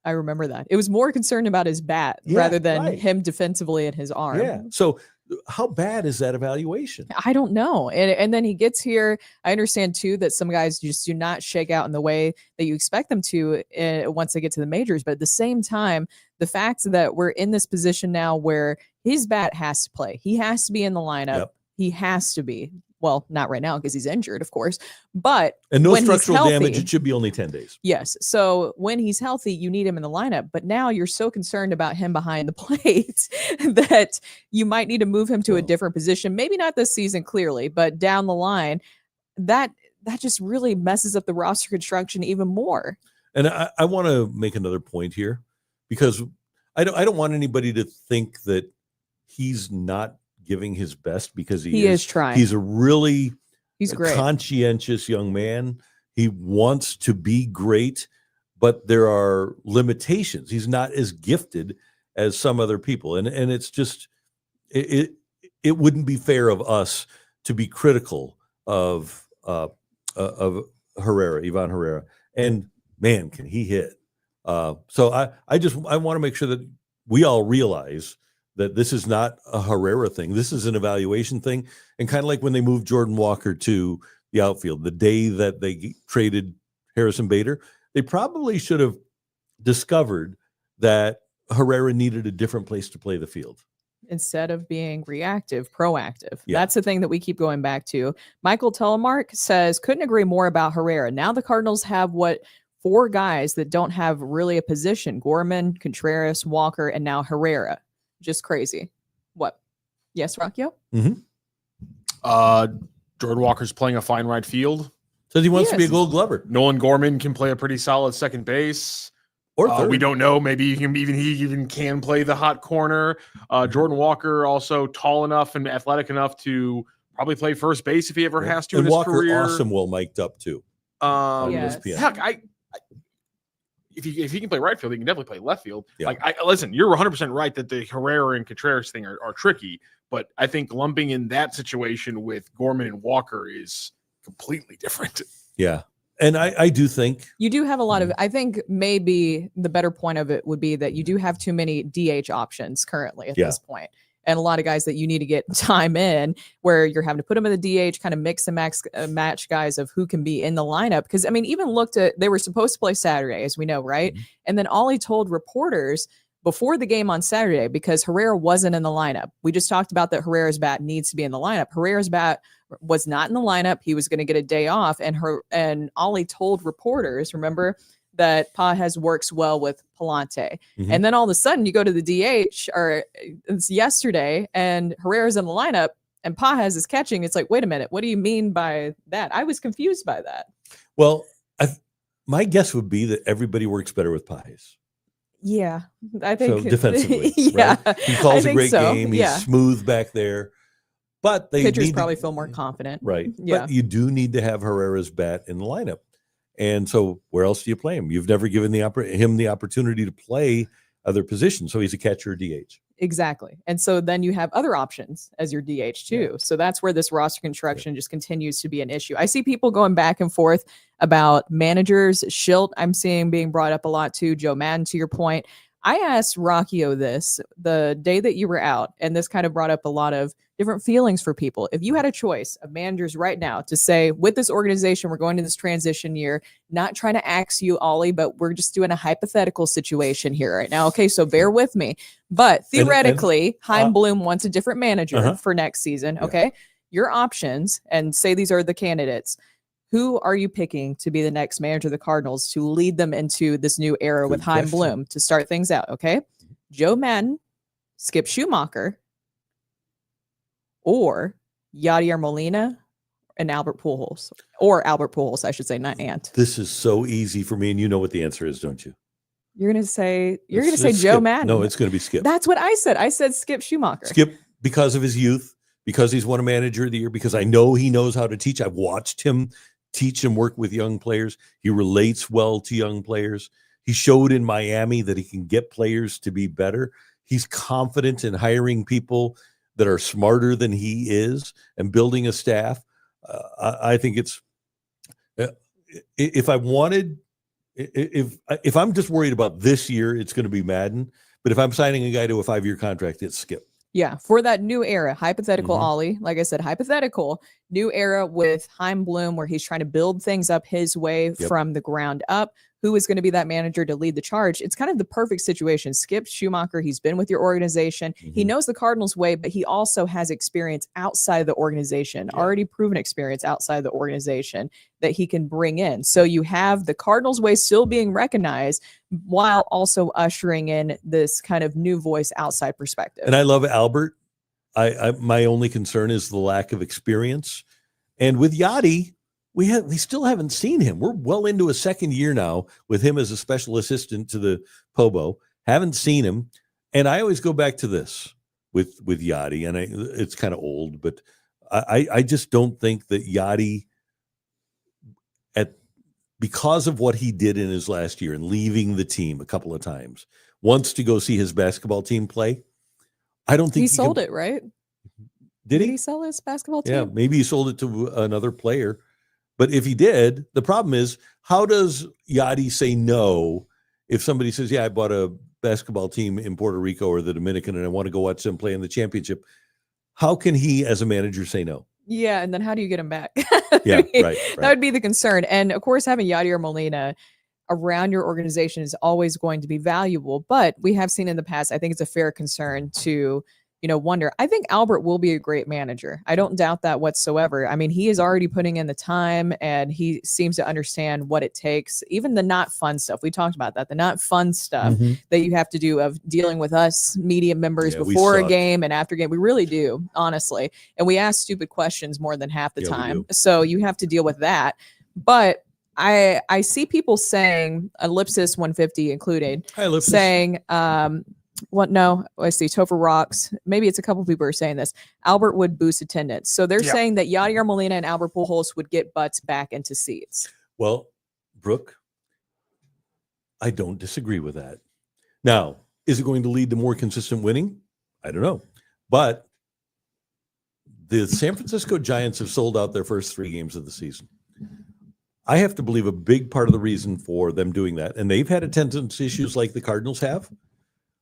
I remember that. It was more concerned about his bat rather than him defensively and his arm. Yeah. So how bad is that evaluation? I don't know. And then he gets here. I understand too that some guys just do not shake out in the way that you expect them to once they get to the majors. But at the same time, the fact that we're in this position now where his bat has to play, he has to be in the lineup. Yep. He has to be. Well, not right now because he's injured, of course, but no structural damage. It should be only 10 days. Yes. So when he's healthy, you need him in the lineup, but now you're so concerned about him behind the plate that you might need to move him to a different position. Maybe not this season, clearly, but down the line, that just really messes up the roster construction even more. And I want to make another point here, because I don't want anybody to think that he's not giving his best, because he is trying. He's a really great, conscientious young man. He wants to be great, but there are limitations. He's not as gifted as some other people, and it's just it wouldn't be fair of us to be critical of Herrera, Ivan Herrera. And man, can he hit? So I want to make sure that we all realize that this is not a Herrera thing. This is an evaluation thing. And kind of like when they moved Jordan Walker to the outfield, the day that they traded Harrison Bader, they probably should have discovered that Herrera needed a different place to play the field. Instead of being reactive, proactive. Yeah. That's the thing that we keep going back to. Michael Telemark says, couldn't agree more about Herrera. Now the Cardinals have 4 guys that don't have really a position: Gorman, Contreras, Walker, and now Herrera. Just crazy. What? Yes, Rocchio? Mm-hmm. Jordan Walker's playing a fine right field. Says he wants to be a Gold Glover. Nolan Gorman can play a pretty solid second base. Or third. We don't know. Maybe he even can play the hot corner. Jordan Walker also tall enough and athletic enough to probably play first base if he ever has to in his career. Awesome, well mic'd up too. Heck, if he can play right field, he can definitely play left field. Yeah. Listen, you're 100% right that the Herrera and Contreras thing are tricky, but I think lumping in that situation with Gorman and Walker is completely different. Yeah. And I do think you do have a lot of, I think maybe the better point of it would be that you do have too many DH options currently at this point. And a lot of guys that you need to get time in, where you're having to put them in the DH, kind of mix and match guys of who can be in the lineup. Because, I mean, even they were supposed to play Saturday, as we know, right? Mm-hmm. And then Ollie told reporters before the game on Saturday, because Herrera wasn't in the lineup. We just talked about that Herrera's bat needs to be in the lineup. Herrera's bat was not in the lineup. He was going to get a day off. And Ollie told reporters, remember, that Pages works well with Palante. Mm-hmm. And then all of a sudden you go to the DH, or it's yesterday, and Herrera's in the lineup and Pages is catching. It's like, wait a minute, what do you mean by that? I was confused by that. Well, my guess would be that everybody works better with Pages. Yeah, I think so defensively. Yeah, right? He calls a great game. He's smooth back there. But pitchers probably feel more confident. Right. Yeah. But you do need to have Herrera's bat in the lineup. And so where else do you play him? You've never given him the opportunity to play other positions. So he's a catcher or DH. Exactly. And so then you have other options as your DH too. Yeah. So that's where this roster construction just continues to be an issue. I see people going back and forth about managers. Schilt, I'm seeing being brought up a lot too. Joe Madden, to your point. I asked Rocchio this the day that you were out, and this kind of brought up a lot of different feelings for people. If you had a choice of managers right now to say, with this organization, we're going to this transition year, not trying to axe you, Ollie, but we're just doing a hypothetical situation here right now. Okay, so bear with me. But theoretically, Chaim Bloom wants a different manager for next season. Okay, your options, and say these are the candidates. Who are you picking to be the next manager of the Cardinals to lead them into this new era with Chaim Bloom to start things out? Okay. Joe Madden, Skip Schumacher, or Yadi Molina and Albert Pujols. Or Albert Pujols, I should say, not Ant. This is so easy for me, and you know what the answer is, don't you? You're gonna say Joe Madden. No, it's gonna be Skip. That's what I said. I said Skip Schumacher. Skip, because of his youth, because he's won a manager of the year, because I know he knows how to teach. I've watched him teach and work with young players. He relates well to young players. He showed in Miami that he can get players to be better. He's confident in hiring people that are smarter than he is and building a staff. I think it's, if I'm just worried about this year, it's going to be Madden. But if I'm signing a guy to a 5-year contract, it's Skip. Yeah, for that new era, hypothetical Ollie, like I said, hypothetical, new era with Chaim Bloom, where he's trying to build things up his way from the ground up. Who is going to be that manager to lead the charge? It's kind of the perfect situation. Skip Schumacher, he's been with your organization. He knows the Cardinals way, but he also has experience outside the organization, already proven experience outside the organization that he can bring in. So you have the Cardinals way still being recognized while also ushering in this kind of new voice outside perspective. And I love Albert. My only concern is the lack of experience. And with Yadi, we still haven't seen him. We're well into a second year now with him as a special assistant to the Pobo. Haven't seen him. And I always go back to this with Yadi, and it's kind of old, but I just don't think that Yadi, because of what he did in his last year and leaving the team a couple of times, wants to go see his basketball team play. I don't think he sold it, right? Did he sell his basketball team? Yeah, maybe he sold it to another player. But if he did, the problem is, how does Yadi say no if somebody says, yeah, I bought a basketball team in Puerto Rico or the Dominican and I want to go watch them play in the championship? How can he, as a manager, say no? Yeah, and then how do you get him back? Yeah, right. That would be the concern. And, of course, having Yadi or Molina around your organization is always going to be valuable. But we have seen in the past, I think it's a fair concern to wonder. I think Albert will be a great manager. I don't doubt that whatsoever. I mean, he is already putting in the time and he seems to understand what it takes. Even the not fun stuff. We talked about that. The not fun stuff that you have to do of dealing with us media members before a game and after game. We really do, honestly. And we ask stupid questions more than half the time. So you have to deal with that. But I see people saying, Ellipsis 150 included, saying, no, I see Topher Rocks. Maybe it's a couple people are saying this. Albert would boost attendance. So they're saying that Yadi Molina and Albert Pujols would get butts back into seats. Well, Brooke, I don't disagree with that. Now, is it going to lead to more consistent winning? I don't know. But the San Francisco Giants have sold out their first 3 games of the season. I have to believe a big part of the reason for them doing that, and they've had attendance issues like the Cardinals have,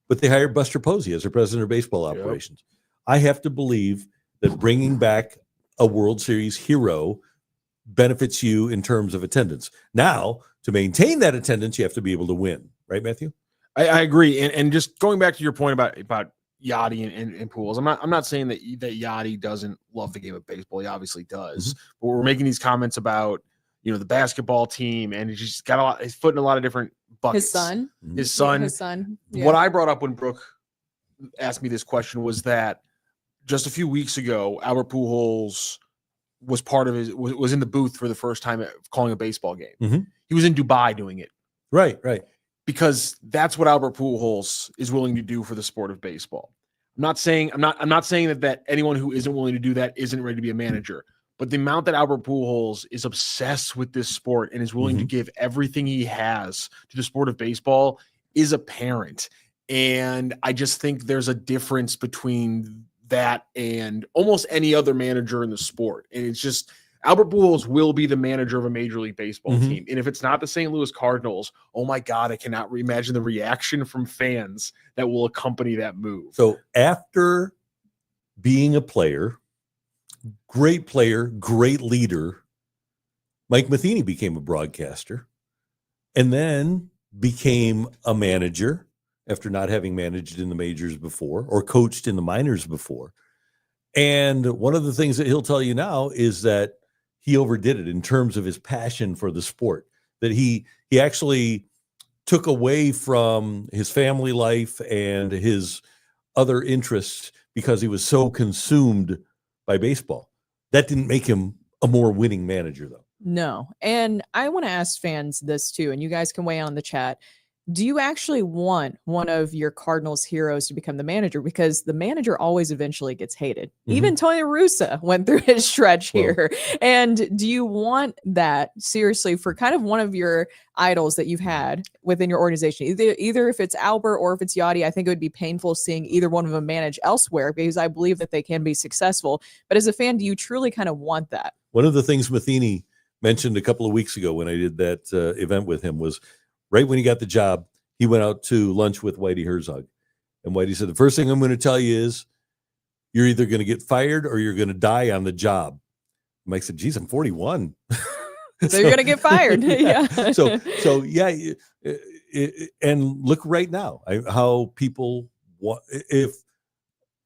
but they hired Buster Posey as their president of baseball operations. I have to believe that bringing back a World Series hero benefits you in terms of attendance. Now, to maintain that attendance, you have to be able to win. Right, Matthew? I agree. And just going back to your point about Yadi and Pujols, I'm not saying that Yadi doesn't love the game of baseball. He obviously does. But we're making these comments about, the basketball team, and he's just got his foot in a lot of different buckets. His son. Yeah. What I brought up when Brooke asked me this question was that just a few weeks ago, Albert Pujols was was in the booth for the first time calling a baseball game. He was in Dubai doing it. Right. Because that's what Albert Pujols is willing to do for the sport of baseball. I'm not saying that anyone who isn't willing to do that isn't ready to be a manager. But the amount that Albert Pujols is obsessed with this sport and is willing to give everything he has to the sport of baseball is apparent. And I just think there's a difference between that and almost any other manager in the sport. And it's just, Albert Pujols will be the manager of a Major League Baseball team. And if it's not the St. Louis Cardinals, oh my God, I cannot imagine the reaction from fans that will accompany that move. So after being a player, great leader, Mike Matheny became a broadcaster and then became a manager after not having managed in the majors before or coached in the minors before. And one of the things that he'll tell you now is that he overdid it in terms of his passion for the sport, that he actually took away from his family life and his other interests because he was so consumed by baseball. That didn't make him a more winning manager, though. No. And I want to ask fans this too, and you guys can weigh on the chat. Do you actually want one of your Cardinals heroes to become the manager? Because the manager always eventually gets hated. Even Tony La Russa went through his stretch here. And do you want that seriously for kind of one of your idols that you've had within your organization? Either if it's Albert or if it's Yadi, I think it would be painful seeing either one of them manage elsewhere because I believe that they can be successful. But as a fan, do you truly kind of want that? One of the things Matheny mentioned a couple of weeks ago when I did that event with him was right when he got the job, he went out to lunch with Whitey Herzog. And Whitey said, the first thing I'm going to tell you is you're either going to get fired or you're going to die on the job. Mike said, geez, I'm 41. So you're going to get fired. Yeah. So yeah. And look right now, how people want, if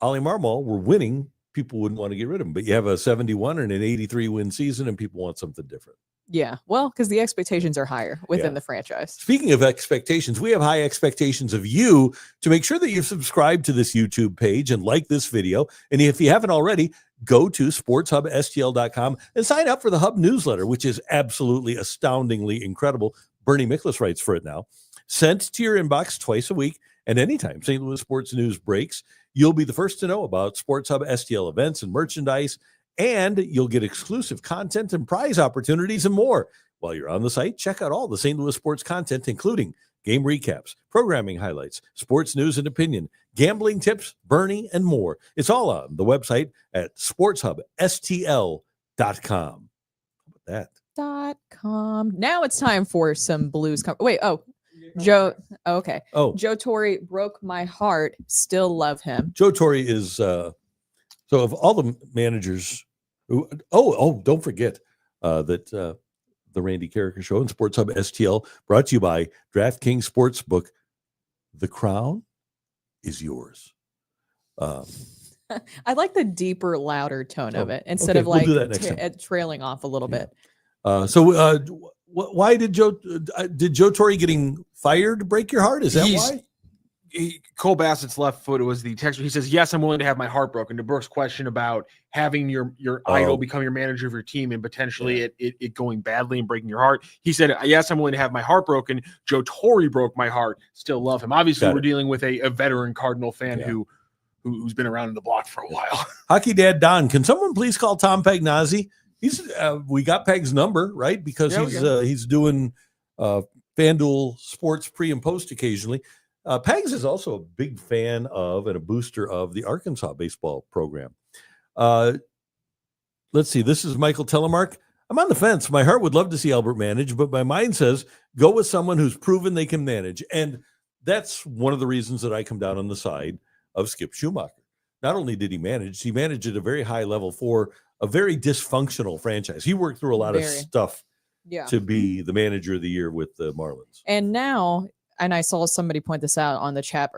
Oli Marmol were winning, people wouldn't want to get rid of him. But you have a 71 and an 83 win season and people want something different. Yeah, well, because the expectations are higher within the franchise. Speaking of expectations, we have high expectations of you to make sure that you've subscribed to this YouTube page and like this video. And if you haven't already, go to sportshubstl.com and sign up for the Hub newsletter, which is absolutely astoundingly incredible. Bernie Miklasz writes for it now. Sent to your inbox twice a week and anytime St. Louis sports news breaks, you'll be the first to know about Sports Hub STL events and merchandise. And you'll get exclusive content and prize opportunities and more. While you're on the site, check out all the St. Louis sports content, including game recaps, programming highlights, sports news and opinion, gambling tips, Bernie, and more. It's all on the website at sportshubstl.com. How about that? .com. Now it's time for some blues. Joe. Okay. Joe Torre broke my heart. Still love him. Joe Torre is... So of all the managers who, don't forget that the Randy Karraker Show and Sports Hub STL brought to you by DraftKings Sportsbook. The crown is yours. I like the deeper, louder tone of it instead of like trailing off a little bit. Why did Joe Torre getting fired break your heart? Is that why? Cole Bassett's left foot was the texture. He says, yes, I'm willing to have my heart broken. To Brooke's question about having your idol become your manager of your team and potentially it going badly and breaking your heart. He said, yes, I'm willing to have my heart broken. Joe Torre broke my heart. Still love him. Obviously, we're dealing with a veteran Cardinal fan who's been around in the block for a while. Hockey Dad Don, can someone please call Tom Pagnazzi? We got Peg's number, right? Because he's doing FanDuel Sports pre and post occasionally. Pags is also a big fan of and a booster of the Arkansas baseball program. Let's see. This is Michael Telemark. I'm on the fence. My heart would love to see Albert manage, but my mind says go with someone who's proven they can manage. And that's one of the reasons that I come down on the side of Skip Schumacher. Not only did he manage at a very high level for a very dysfunctional franchise. He worked through a lot of stuff to be the manager of the year with the Marlins. And now... and I saw somebody point this out on the chat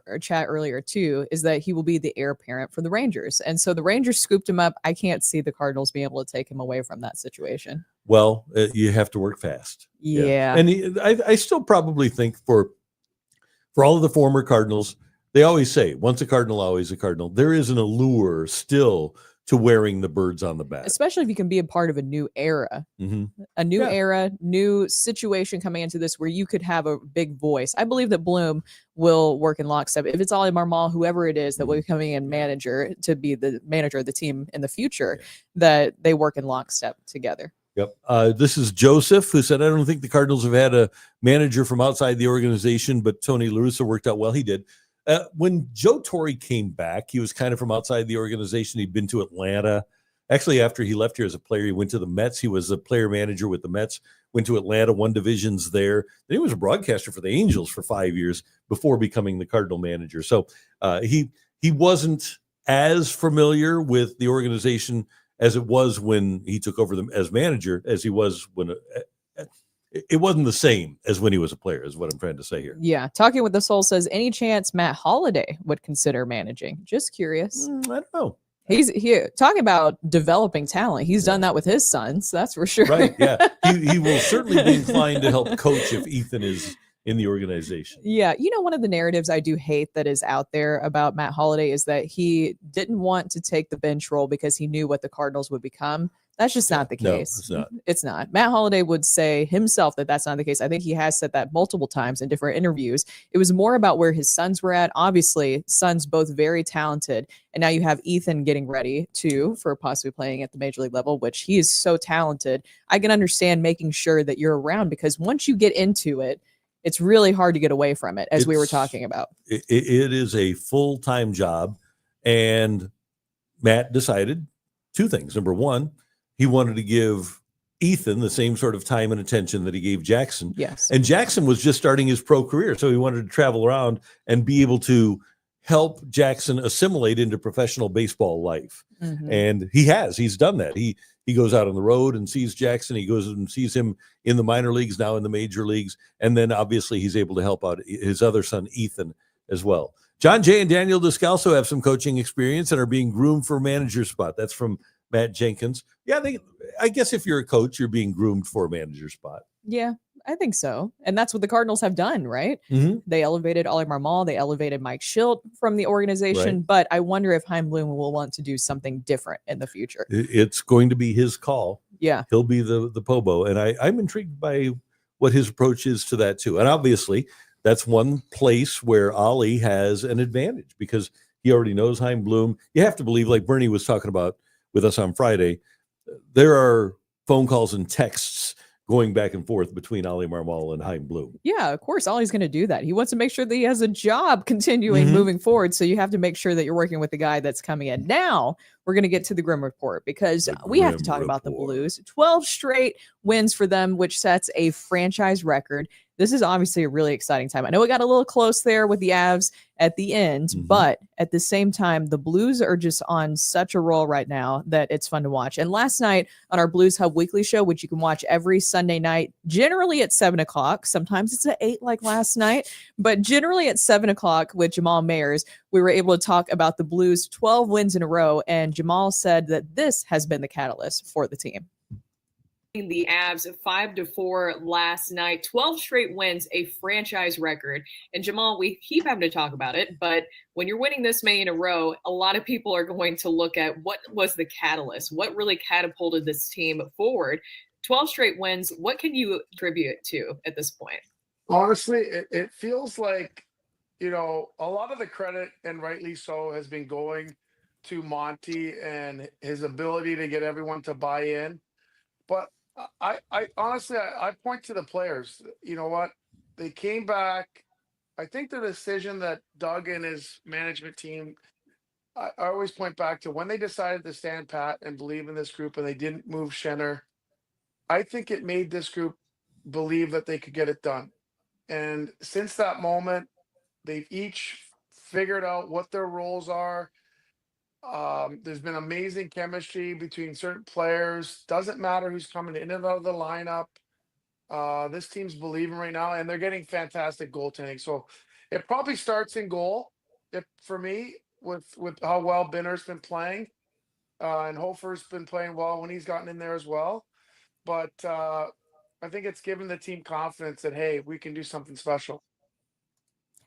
earlier too, is that he will be the heir apparent for the Rangers. And so the Rangers scooped him up. I can't see the Cardinals being able to take him away from that situation. Well, you have to work fast. Yeah. And I still probably think for all of the former Cardinals, they always say, once a Cardinal, always a Cardinal. There is an allure still to wearing the birds on the back. Especially if you can be a part of a new era. A new era, new situation coming into this where you could have a big voice. I believe that Bloom will work in lockstep. If it's Oli Marmol, whoever it is that will be coming in manager to be the manager of the team in the future, that they work in lockstep together. Yep. This is Joseph, who said, I don't think the Cardinals have had a manager from outside the organization, but Tony La Russa worked out well. He did. When Joe Torre came back, he was kind of from outside the organization. He'd been to Atlanta Actually, after he left here as a player, he went to the Mets. He was a player manager with the Mets, went to Atlanta, won divisions there. Then he was a broadcaster for the Angels for 5 years before becoming the Cardinal manager. So he wasn't as familiar with the organization as it was when he took over them as manager, as he was when it wasn't the same as when he was a player, is what I'm trying to say here. Yeah. Talking with the Soul says, any chance Matt Holliday would consider managing? Just curious. I don't know. He's talking about developing talent. He's done that with his sons. That's for sure. Right. Yeah. He will certainly be inclined to help coach if Ethan is in the organization. Yeah. One of the narratives I do hate that is out there about Matt Holliday is that he didn't want to take the bench role because he knew what the Cardinals would become. That's just not the case. No, it's not. It's not. Matt Holliday would say himself that that's not the case. I think he has said that multiple times in different interviews. It was more about where his sons were at. Obviously, sons both very talented. And now you have Ethan getting ready too for possibly playing at the major league level, which he is so talented. I can understand making sure that you're around because once you get into it, it's really hard to get away from it, as we were talking about. It is a full-time job. And Matt decided two things. Number one, he wanted to give Ethan the same sort of time and attention that he gave Jackson. Yes. And Jackson was just starting his pro career. So he wanted to travel around and be able to help Jackson assimilate into professional baseball life. Mm-hmm. And he's done that. He goes out on the road and sees Jackson. He goes and sees him in the minor leagues, now in the major leagues. And then obviously he's able to help out his other son, Ethan, as well. John Jay and Daniel Descalso have some coaching experience and are being groomed for a manager spot. That's from Matt Jenkins. Yeah, I guess if you're a coach, you're being groomed for a manager spot. Yeah, I think so. And that's what the Cardinals have done, right? Mm-hmm. They elevated Ollie Marmol. They elevated Mike Schilt from the organization. Right. But I wonder if Chaim Bloom will want to do something different in the future. It's going to be his call. Yeah. He'll be the Pobo. And I'm intrigued by what his approach is to that, too. And obviously, that's one place where Ollie has an advantage because he already knows Chaim Bloom. You have to believe, like Bernie was talking about with us on Friday, there are phone calls and texts going back and forth between Ollie Marmol and Chaim Bloom. Yeah, of course. Ollie's going to do that. He wants to make sure that he has a job continuing moving forward. So you have to make sure that you're working with the guy that's coming in. Now we're going to get to the Grim Report because we have to talk about the Blues. 12 straight wins for them, which sets a franchise record. This is obviously a really exciting time. I know it got a little close there with the Avs at the end, but at the same time, the Blues are just on such a roll right now that it's fun to watch. And last night on our Blues Hub Weekly show, which you can watch every Sunday night, generally at 7 o'clock. Sometimes it's at 8 like last night, but generally at 7 o'clock with Jamal Mayers, we were able to talk about the Blues' 12 wins in a row. And Jamal said that this has been the catalyst for the team. The Avs 5-4 last night, 12 straight wins, a franchise record. And Jamal, we keep having to talk about it, but when you're winning this many in a row, a lot of people are going to look at what was the catalyst, what really catapulted this team forward. 12 straight wins, what can you attribute to at this point? Honestly, it feels like, a lot of the credit, and rightly so, has been going to Monty and his ability to get everyone to buy in. But I honestly point to the players. You know what? They came back. I think the decision that Doug and his management team, I always point back to when they decided to stand pat and believe in this group and they didn't move Schenner. I think it made this group believe that they could get it done. And since that moment, they've each figured out what their roles are. There's been amazing chemistry between certain players. Doesn't matter who's coming in and out of the lineup. This team's believing right now, and they're getting fantastic goaltending. So it probably starts in goal, for me, with how well Binner's been playing, and Hofer's been playing well when he's gotten in there as well. But I think it's given the team confidence that, hey, we can do something special.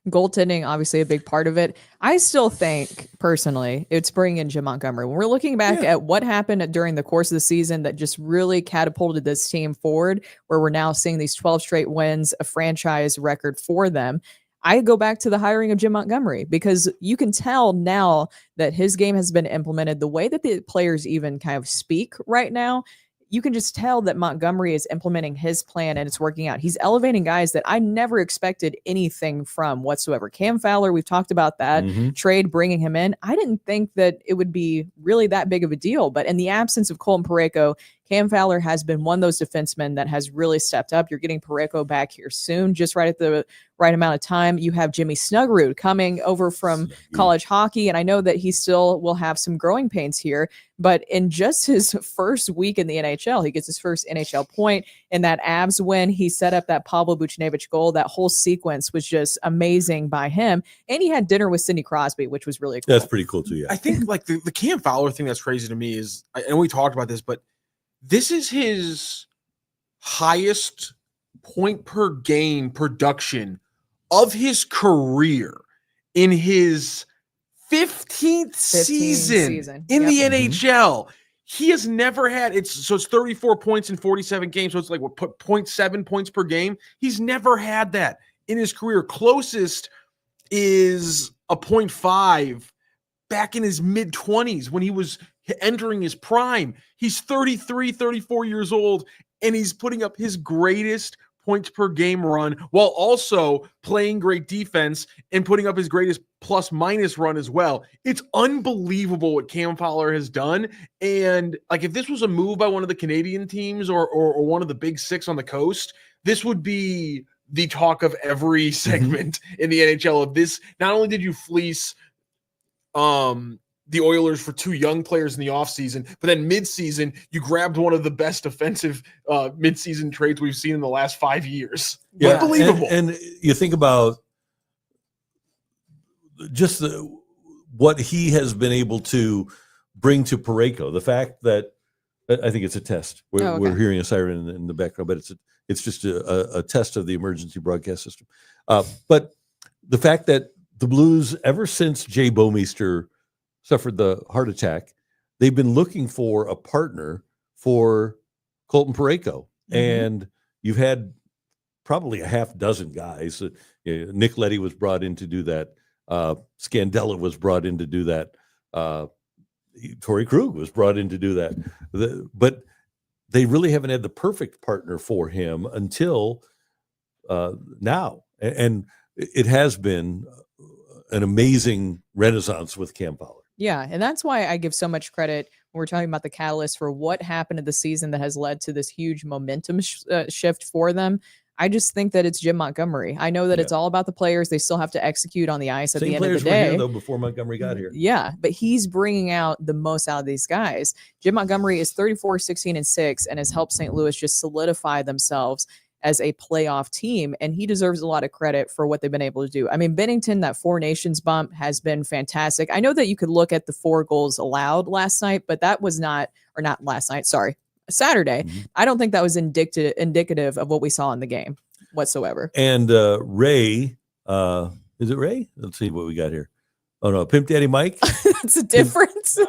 Goaltending, obviously a big part of it. I still think, personally, it's bringing in Jim Montgomery. When we're looking back at what happened during the course of the season that just really catapulted this team forward, where we're now seeing these 12 straight wins, a franchise record for them, I go back to the hiring of Jim Montgomery because you can tell now that his game has been implemented. The way that the players even kind of speak right now, you can just tell that Montgomery is implementing his plan and it's working out. He's elevating guys that I never expected anything from whatsoever. Cam Fowler, we've talked about that trade, bringing him in. I didn't think that it would be really that big of a deal, but in the absence of Colton Parayko, Cam Fowler has been one of those defensemen that has really stepped up. You're getting Parayko back here soon, just right at the right amount of time. You have Jimmy Snuggerud coming over from college hockey, and I know that he still will have some growing pains here, but in just his first week in the NHL, he gets his first NHL point. In that Avs win, he set up that Pavel Buchnevich goal. That whole sequence was just amazing by him, and he had dinner with Sidney Crosby, which was really cool. That's pretty cool too, yeah. I think like the Cam Fowler thing that's crazy to me is, and we talked about this, but this is his highest point per game production of his career in his 15th season in the NHL. He has never had it's 34 points in 47 games. So it's like 0.7 points per game. He's never had that in his career. Closest is a 0.5 back in his mid 20s when he was entering his prime. He's 33, 34 years old, and he's putting up his greatest points per game run while also playing great defense and putting up his greatest plus minus run as well. It's unbelievable what Cam Fowler has done. And like, if this was a move by one of the Canadian teams or one of the big six on the coast, this would be the talk of every segment in the NHL of this. Not only did you fleece the Oilers for two young players in the offseason, but then midseason, you grabbed one of the best offensive midseason trades we've seen in the last 5 years. Yeah, unbelievable. And you think about just what he has been able to bring to Parayko. The fact that I think it's a test. We're hearing a siren in the background, but it's just a test of the emergency broadcast system. But the fact that the Blues, ever since Jay Bouwmeester suffered the heart attack, they've been looking for a partner for Colton Parayko. And you've had probably a half dozen guys. Nick Leddy was brought in to do that. Scandella was brought in to do that. Torrey Krug was brought in to do that. But they really haven't had the perfect partner for him until now. And it has been an amazing renaissance with Cam Fowler. Yeah, and that's why I give so much credit when we're talking about the catalyst for what happened in the season that has led to this huge momentum shift for them. I just think that it's Jim Montgomery. I know that it's all about the players. They still have to execute on the ice at the end of the day. Were here, though, before Montgomery got here. Yeah, but he's bringing out the most out of these guys. Jim Montgomery is 34, 16, and 6 and has helped St. Louis just solidify themselves as a playoff team, and he deserves a lot of credit for what they've been able to do. I mean, Bennington, that Four Nations bump has been fantastic. I know that you could look at the 4 goals allowed last night, but that was not last night, Saturday. I don't think that was indicative of what we saw in the game whatsoever. And Ray, is it Ray? Let's see what we got here. Oh no, Pimp Daddy Mike. That's a difference.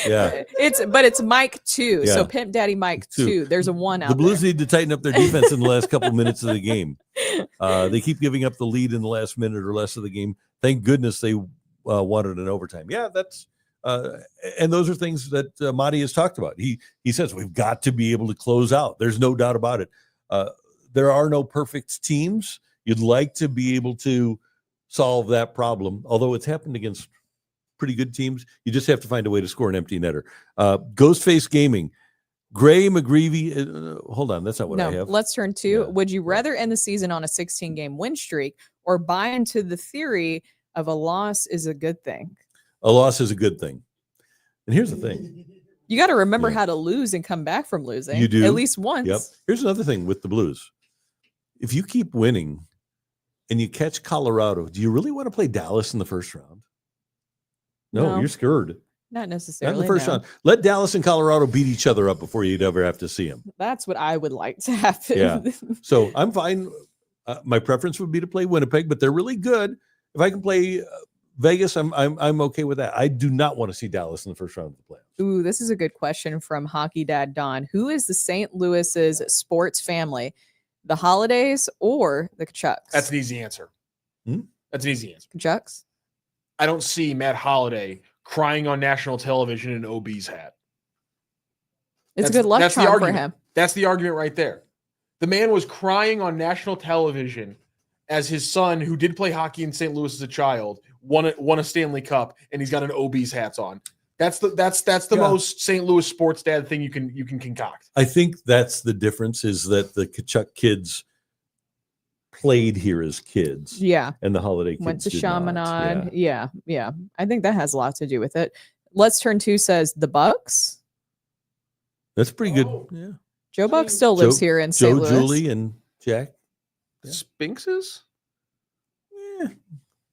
Yeah. It's Mike 2. Yeah. So Pimp Daddy Mike 2. There's a 1 out there. The Blues need to tighten up their defense in the last couple minutes of the game. They keep giving up the lead in the last minute or less of the game. Thank goodness they wanted an overtime. Yeah, that's and those are things that Marty has talked about. He says we've got to be able to close out. There's no doubt about it. There are no perfect teams. You'd like to be able to solve that problem, although it's happened against pretty good teams. You just have to find a way to score an empty netter. Ghostface Gaming, Gray McGreevy. Hold on, that's not what I have. Let's turn to, would you rather end the season on a 16-game win streak or buy into the theory of a loss is a good thing? A loss is a good thing. And here's the thing. You got to remember how to lose and come back from losing. You do. At least once. Yep. Here's another thing with the Blues. If you keep winning and you catch Colorado, do you really want to play Dallas in the first round? No. You're scared. Not necessarily. Not in the first round. Let Dallas and Colorado beat each other up before you'd ever have to see them. That's what I would like to happen. Yeah. So I'm fine. My preference would be to play Winnipeg, but they're really good. If I can play Vegas, I'm okay with that. I do not want to see Dallas in the first round of the playoffs. Ooh, this is a good question from Hockey Dad Don. Who is the St. Louis's sports family? The Holidays or the Kachucks? That's an easy answer. That's an easy answer. Kachucks? I don't see Matt Holliday crying on national television in OB's hat. It's a good luck charm for him. That's the argument right there. The man was crying on national television as his son, who did play hockey in St. Louis as a child, won a Stanley Cup, and he's got an OB's hats on. That's the most St. Louis sports dad thing you can concoct. I think that's the difference, is that the Kachuk kids played here as kids. Yeah. And the Holiday kids went to did Chaminade. not. Yeah. I think that has a lot to do with it. Let's Turn 2 says the Bucks. That's pretty good. Yeah. Joe Buck still lives here in St. Louis. Julie, and Jack. Yeah. Spinxes? Yeah,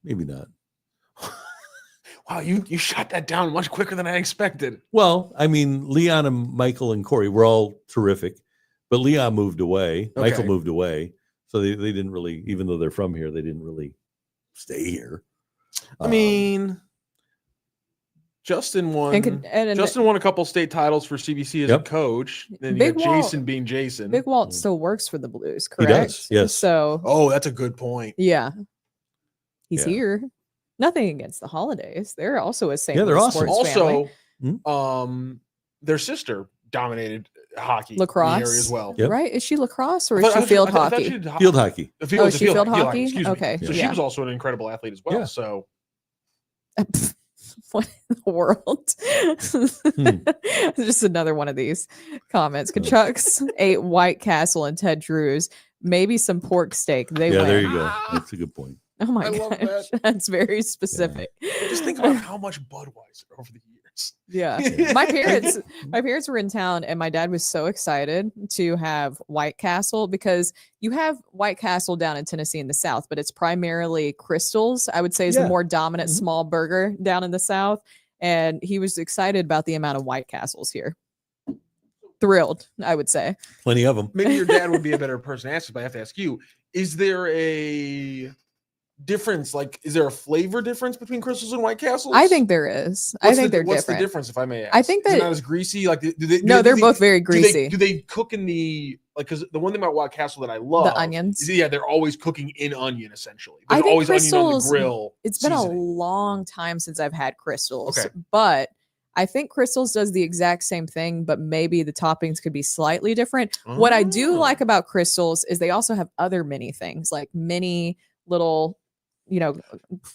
maybe not. Wow, you shot that down much quicker than I expected. Well, I mean, Leon and Michael and Corey were all terrific, but Leon moved away. Okay. Michael moved away. So they didn't really, even though they're from here, they didn't really stay here. I mean, Justin won. Justin won a couple state titles for CBC as a coach. Then you got Jason being Jason. Big Walt still works for the Blues, correct? He does, yes. So, that's a good point. Yeah, he's here. Nothing against the Holidays. They're also a St. Louis Louis awesome. sports family. Also, their sister dominated hockey lacrosse in the area as well. Yep. Right? Is she lacrosse or is she field hockey? Field hockey. Oh, she field hockey? Excuse me. Okay. So she was also an incredible athlete as well. Yeah. So what in the world? Just another one of these comments. Kachuk's ate White Castle and Ted Drew's. Maybe some pork steak. They win. There you go. That's a good point. Oh my gosh. That's very specific. Yeah. Just think about how much Budweiser over the years. Yeah. My parents were in town and my dad was so excited to have White Castle because you have White Castle down in Tennessee in the South, but it's primarily Crystals, I would say, is the more dominant small burger down in the South. And he was excited about the amount of White Castles here. Thrilled, I would say. Plenty of them. Maybe your dad would be a better person to ask, but I have to ask you, is there a difference? Like, is there a flavor difference between Crystals and White Castles? I think there is. I think they're what's different. What's the difference, if I may ask? I think that it's not as greasy. Like, they're both very greasy. Do they cook in the because the one thing about White Castle that I love the onions? Is, they're always cooking in onion essentially. There's always Crystals, onion on the grill. It's been a long time since I've had Crystals, okay. But I think Crystals does the exact same thing, but maybe the toppings could be slightly different. Oh. What I do like about Crystals is they also have other mini things, like mini little,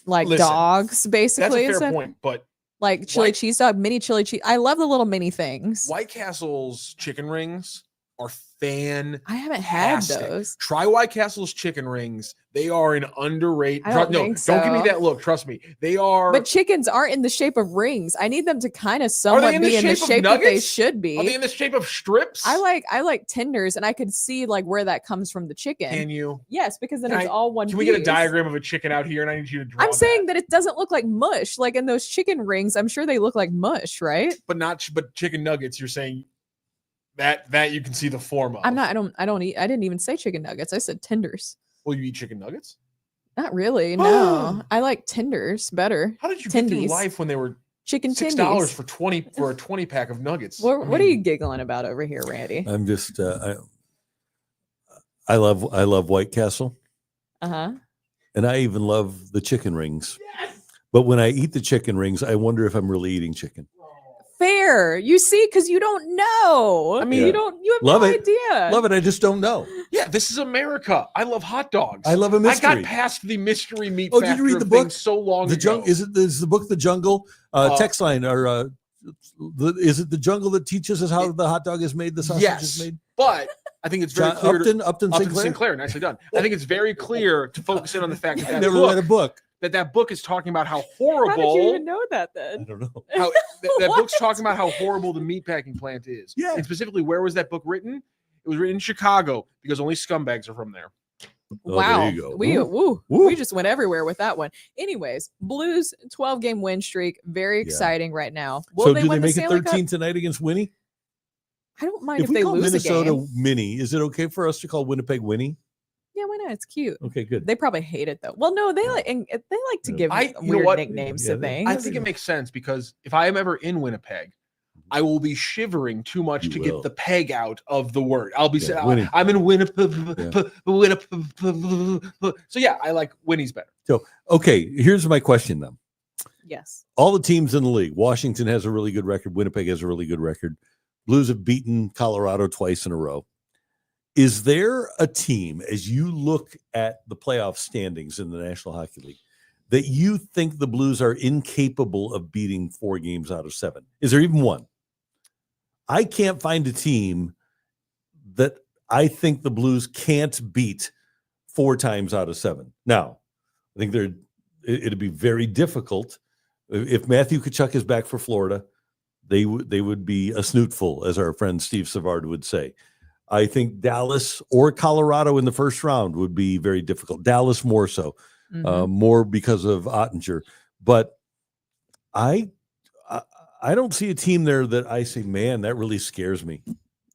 like dogs, basically. That's a fair point, but like chili cheese dog, mini chili cheese. I love the little mini things. White Castle's chicken rings are fantastic. I haven't had those. Try White Castle's chicken rings. They are an underrated. Don't give me that look. Trust me, they are. But chickens aren't in the shape of rings. I need them to kind of somewhat be in the shape that they should be. Are they in the shape of strips? I like tenders, and I could see like where that comes from the chicken. Can you? Yes, because then it's all one. Can we get a diagram of a chicken out here, and I need you to draw? I'm saying that it doesn't look like mush. Like in those chicken rings, I'm sure they look like mush, right? But chicken nuggets. You're saying. That you can see the form of. I don't eat. I didn't even say chicken nuggets. I said tenders. Well, you eat chicken nuggets? Not really. No, I like tenders better. How did you get through life when they were chicken $6 for a 20 pack of nuggets? What are you giggling about over here, Randy? I'm just I love White Castle. And I even love the chicken rings. Yes! But when I eat the chicken rings, I wonder if I'm really eating chicken. Fair. You see, because you don't know. I mean, you have no idea. Love it. I just don't know. Yeah, this is America. I love hot dogs. I love a mystery. I got past the mystery meat factor. Did you read the book so long ago? Is the book The Jungle? Text line or is it The Jungle that teaches us how the hot dog is made, the sausage is made? But I think it's very clear. Upton Sinclair, nicely done. I think it's very clear to focus in on the fact that I never read a book. That book is talking about how horrible. How did you even know that then? I don't know. How that book's talking about how horrible the meatpacking plant is. Yeah. And specifically, where was that book written? It was written in Chicago because only scumbags are from there. Wow. There you go. We just went everywhere with that one. Anyways, Blues 12-game win streak. Very exciting right now. Will they make it 13 tonight against Winnie? I don't mind if they lose Minnesota a game. Mini, is it okay for us to call Winnipeg Winnie? Yeah, why not? It's cute. Okay, good. They probably hate it though. Well, no, they like to give weird nicknames to things. I think it makes sense because if I am ever in Winnipeg, I will be shivering too much to get the peg out of the word. I'll be saying, I'm in Winnipeg. So yeah, I like Winnie's better. So, okay, here's my question then. Yes. All the teams in the league, Washington has a really good record. Winnipeg has a really good record. Blues have beaten Colorado twice in a row. Is there a team, as you look at the playoff standings in the National Hockey League, that you think the Blues are incapable of beating 4 games out of 7? Is there even one? I can't find a team that I think the Blues can't beat 4 times out of 7. Now, I think it'd be very difficult. If Matthew Tkachuk is back for Florida, they would be a snootful, as our friend Steve Savard would say. I think Dallas or Colorado in the first round would be very difficult. Dallas more so, more because of Ottinger. But I don't see a team there that I say, man, that really scares me.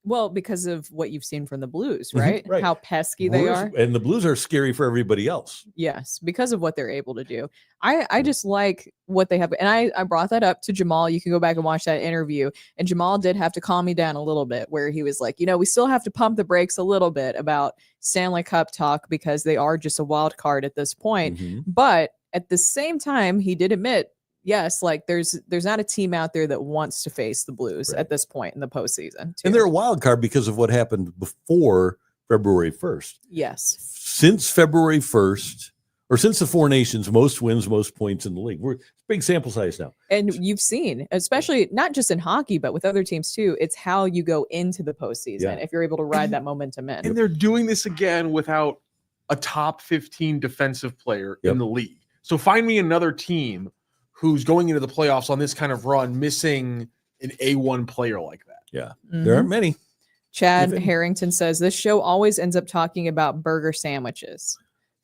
Well, because of what you've seen from the Blues, right? Right. How pesky they are. And the Blues are scary for everybody else. Yes, because of what they're able to do. I just like what they have. And I brought that up to Jamal. You can go back and watch that interview. And Jamal did have to calm me down a little bit, where he was like, we still have to pump the brakes a little bit about Stanley Cup talk because they are just a wild card at this point. But at the same time, he did admit, yes, like there's not a team out there that wants to face the Blues at this point in the postseason. And they're a wild card because of what happened before February 1st. Yes. Since February 1st, or since the 4 nations, most wins, most points in the league. We're big sample size now. And you've seen, especially not just in hockey, but with other teams too, it's how you go into the postseason if you're able to ride that momentum in. And they're doing this again without a top 15 defensive player in the league. So find me another team who's going into the playoffs on this kind of run, missing an A1 player like that. Yeah, there aren't many. Chad Harrington says, this show always ends up talking about burger sandwiches.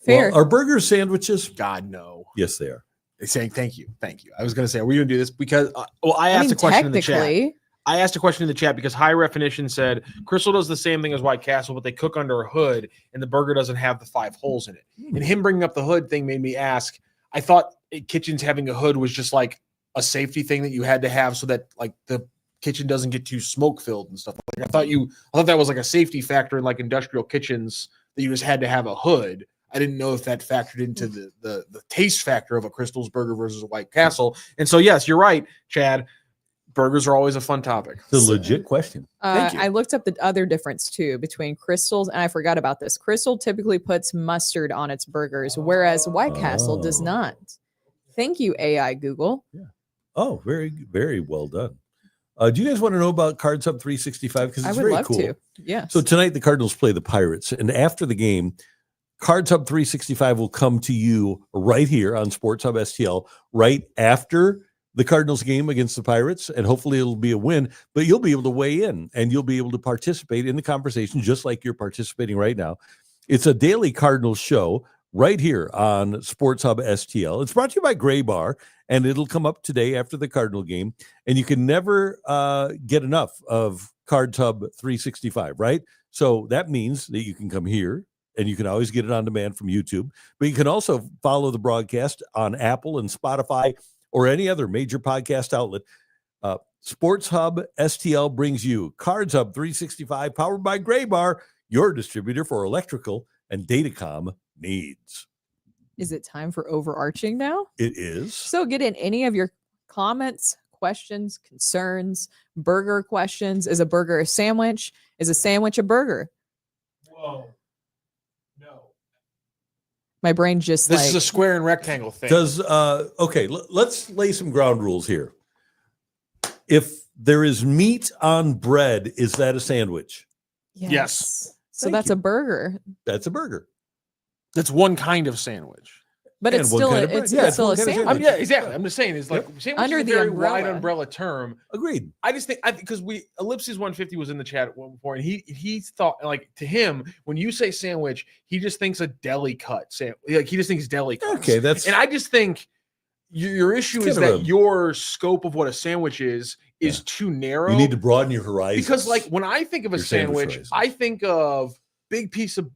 Fair. Well, are burger sandwiches? God, no. Yes, they are. They're saying thank you. I was going to say, are we going to do this? Because, I asked a question in the chat. I asked a question in the chat because High Definition said Crystal does the same thing as White Castle, but they cook under a hood and the burger doesn't have the 5 holes in it. And him bringing up the hood thing made me ask, I thought kitchens having a hood was just like a safety thing that you had to have so that like the kitchen doesn't get too smoke filled and stuff. Like I thought that was like a safety factor in like industrial kitchens that you just had to have a hood. I didn't know if that factored into the taste factor of a Crystal's burger versus a White Castle. And so, yes, you're right, Chad. Burgers are always a fun topic. It's a legit question. Thank you. I looked up the other difference too between Crystals, and I forgot about this. Crystal typically puts mustard on its burgers, whereas White Castle does not. Thank you, AI Google. Yeah. Oh, very, very well done. Do you guys want to know about Cards Hub 365? Because it's very cool. To. Yes. So tonight the Cardinals play the Pirates, and after the game, Cards Hub 365 will come to you right here on Sports Hub STL right after the Cardinals game against the Pirates, and hopefully it'll be a win, but you'll be able to weigh in and you'll be able to participate in the conversation just like you're participating right now. It's a daily Cardinals show right here on Sports Hub STL. It's brought to you by Gray Bar, and it'll come up today after the Cardinal game, and you can never get enough of Cards Hub 365, right? So that means that you can come here, and you can always get it on demand from YouTube, but you can also follow the broadcast on Apple and Spotify or any other major podcast outlet. Sports Hub STL brings you Cards Hub 365, powered by Gray Bar, your distributor for electrical and datacom needs. Is it time for overarching now? It is. So get in any of your comments, questions, concerns, burger questions. Is a burger a sandwich? Is a sandwich a burger? Whoa. No. My brain just this is a square and rectangle thing. Let's lay some ground rules here. If there is meat on bread, is that a sandwich? Yes. So that's a burger. That's a burger. That's one kind of sandwich. But it's still a sandwich. Yeah, exactly. I'm just saying it's like sandwich under is a the very umbrella. wide umbrella term. Agreed. I just think because Ellipses 150 was in the chat before, and he thought, like, to him, when you say sandwich, he just thinks a deli cut sandwich. Like he just thinks deli cuts. Okay, and I just think your issue is that your scope of what a sandwich is too narrow. You need to broaden your horizons. Because like when I think of a sandwich, I think of big piece of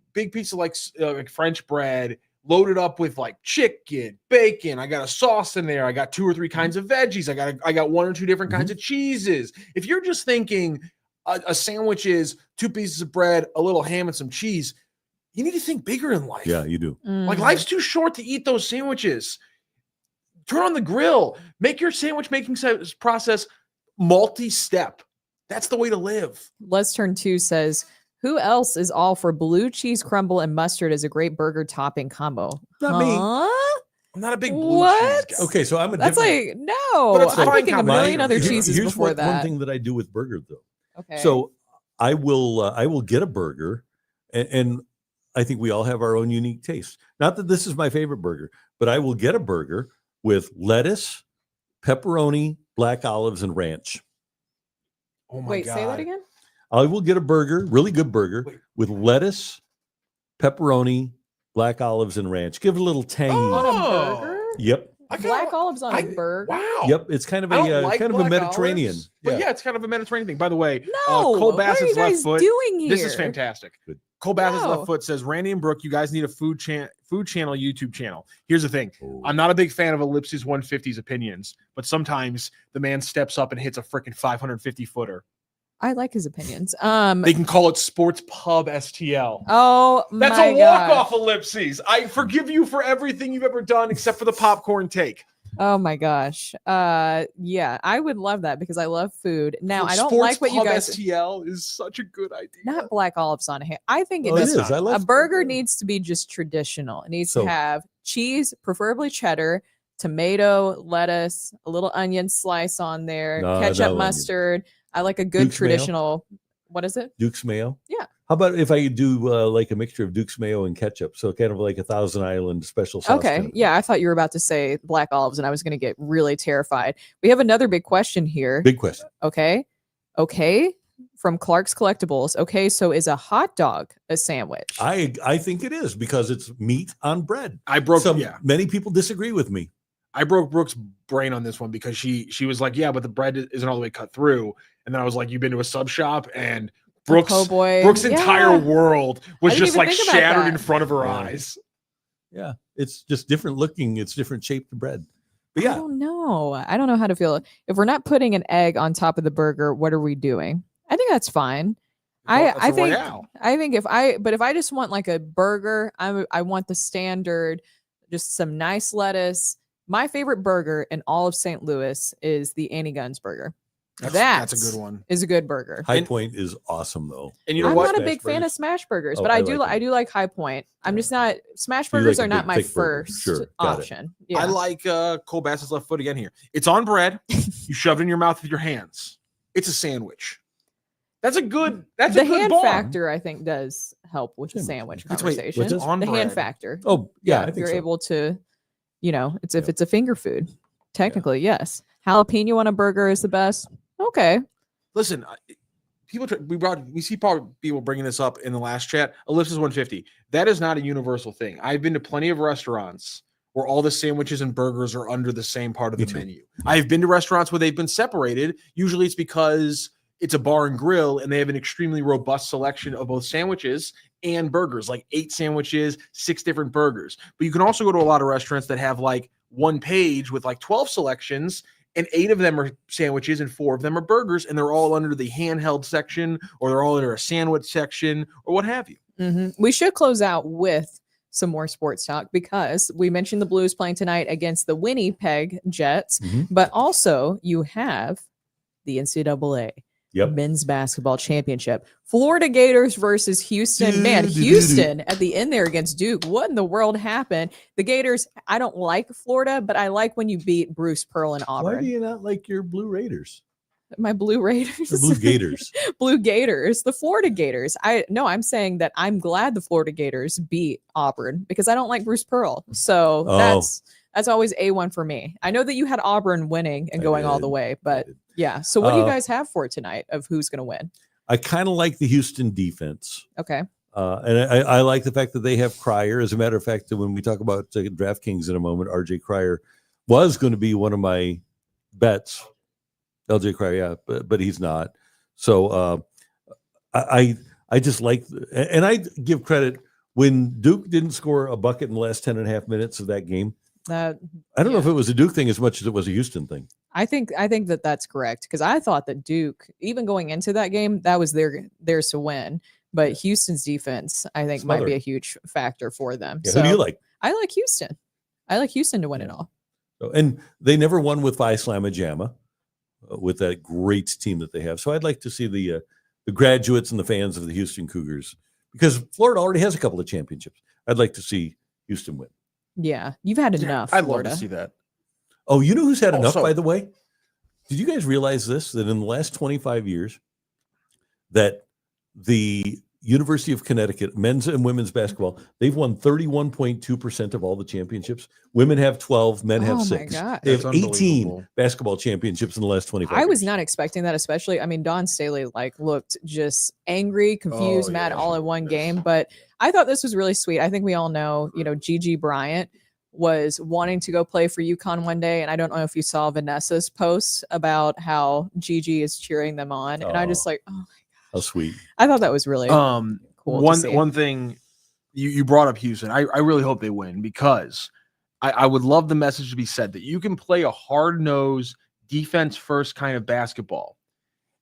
like French bread loaded up with like chicken, bacon. I got a sauce in there. I got 2 or 3 kinds of veggies. I got 1 or 2 different kinds of cheeses. If you're just thinking a sandwich is 2 pieces of bread, a little ham, and some cheese, you need to think bigger in life. Yeah, you do. Like life's too short to eat those sandwiches. Turn on the grill. Make your sandwich making process multi-step. That's the way to live. Let's Turn 2 says, who else is all for blue cheese crumble and mustard as a great burger topping combo? Not me. I'm not a big blue What? cheese guy. Okay, so I'm a That's different. like, no. But it's a I'm fine thinking a million combination. other cheeses Here's before one that. thing that I do with burgers, though. Okay. So I will get a burger, and I think we all have our own unique taste. Not that this is my favorite burger, but I will get a burger with lettuce, pepperoni, black olives, and ranch. Oh my Wait, God. say that again? I will get a burger, really good burger, with lettuce, pepperoni, black olives, and ranch. Give it a little tang. On a burger? Yep. Black olives on a burger? Wow. Yep. It's kind of I don't a like kind of a black Mediterranean. olives, but yeah, it's kind of a Mediterranean thing. By the way, No. Cole What are Bassett's you left guys foot. doing here? This is fantastic. Good. Cole Bassett's No. left foot says, Randy and Brooke, you guys need a food channel YouTube channel. Here's the thing. Oh. I'm not a big fan of Ellipses 150's opinions, but sometimes the man steps up and hits a freaking 550 footer. I like his opinions. They can call it Sports Pub STL. Oh, That's my a gosh. walk-off Ellipses. I forgive you for everything you've ever done except for the popcorn take. Oh my gosh. Yeah, I would love that because I love food. Now, I don't Sports like what you Pub guys STL is such a good idea. not black olives on a ham. I think Oh, it does is. not. I love A burger needs to be just traditional. It needs So- to have cheese, preferably cheddar, tomato, lettuce, a little onion slice on there, No, ketchup, no onion. mustard. I like a good Duke's mayo? traditional. What is it? Duke's mayo. Yeah. How about if I do like a mixture of Duke's mayo and ketchup? So kind of like a Thousand Island special sauce. Okay. kind of Yeah, I thought you were about to say black olives and I was going to get really terrified. We have another big question here. Big question. Okay. From Clark's Collectibles. Okay, so is a hot dog a sandwich? I think it is because it's meat on bread. I broke Many people disagree with me. I broke Brooke's brain on this one because she was like, yeah, but the bread isn't all the way cut through. And then I was like, you've been to a sub shop, and Brooke's entire world was just like shattered in front of her eyes. Yeah, it's just different looking. It's different shaped bread. But I yeah, don't know. I don't know how to feel. If we're not putting an egg on top of the burger, what are we doing? I think that's fine. I think if I just want like a burger, I want the standard, just some nice lettuce. My favorite burger in all of St. Louis is the Annie Gunn's burger. That's a good one. Is a good burger. High Point is awesome though. And you know I'm what? not a big fan of smash burgers, Oh, but I I do like High Point. I'm just not smash burgers like a are not big, my thick burger. first Sure, got it. option. Yeah. I like Cole Bassett's left foot again here. It's on bread. You shove it in your mouth with your hands. It's a sandwich. That's a good. That's the a good hand bar. factor, I think, does help with the sandwich conversation. what's this? On The bread. hand factor. Oh yeah, I if think you're so. able to, if it's a finger food, technically, yes. Jalapeno on a burger is the best. Okay. Listen, we see people bringing this up in the last chat. Ellipsis 150. That is not a universal thing. I've been to plenty of restaurants where all the sandwiches and burgers are under the same part of the menu. I've been to restaurants where they've been separated. Usually it's because it's a bar and grill and they have an extremely robust selection of both sandwiches and burgers, like 8 sandwiches, 6 different burgers. But you can also go to a lot of restaurants that have like one page with like 12 selections, and 8 of them are sandwiches and 4 of them are burgers, and they're all under the handheld section, or they're all under a sandwich section, or what have you. Mm-hmm. We should close out with some more sports talk because we mentioned the Blues playing tonight against the Winnipeg Jets, but also you have the NCAA men's basketball championship. Florida Gators versus Houston. Man, Houston at the end there against Duke. What in the world happened? The Gators, I don't like Florida, but I like when you beat Bruce Pearl and Auburn. Why do you not like your Blue Raiders? My Blue Raiders. Or Blue Gators. Blue Gators. The Florida Gators. I'm saying that I'm glad the Florida Gators beat Auburn because I don't like Bruce Pearl. So that's always A1 for me. I know that you had Auburn winning and going all the way, but yeah. So what do you guys have for tonight of who's going to win? I kind of like the Houston defense. Okay. And I like the fact that they have Cryer. As a matter of fact, when we talk about DraftKings in a moment, RJ Cryer was going to be one of my bets. LJ Cryer, yeah, but he's not. So I just like, and I give credit when Duke didn't score a bucket in the last 10.5 minutes of that game. I don't know if it was a Duke thing as much as it was a Houston thing. I think that that's correct because I thought that Duke, even going into that game, that was theirs to win. But Houston's defense, I think, might be a huge factor for them. Yeah, so who do you like? I like Houston. I like Houston to win it all. So, and they never won with Phi Slamma Jamma. with that great team that they have. So I'd like to see the graduates and the fans of the Houston Cougars, because Florida already has a couple of championships. I'd like to see Houston win. Yeah, you've had enough. I'd Florida. love to see that. Oh, you know who's had enough, Also- by the way? Did you guys realize this, that in the last 25 years that the University of Connecticut men's and women's basketball, they've won 31.2% of all the championships. Women have 12, men have 6. God. They have That's 18 unbelievable. basketball championships in the last 25 I years. was not expecting that, especially. I mean, Dawn Staley looked just angry, confused, mad all in one game. But I thought this was really sweet. I think we all know, Gigi Bryant was wanting to go play for UConn one day, and I don't know if you saw Vanessa's post about how Gigi is cheering them on, and I just oh my gosh, how sweet. I thought that was really cool. One thing you brought up Houston. I really hope they win, because I would love the message to be said that you can play a hard-nosed, defense-first kind of basketball.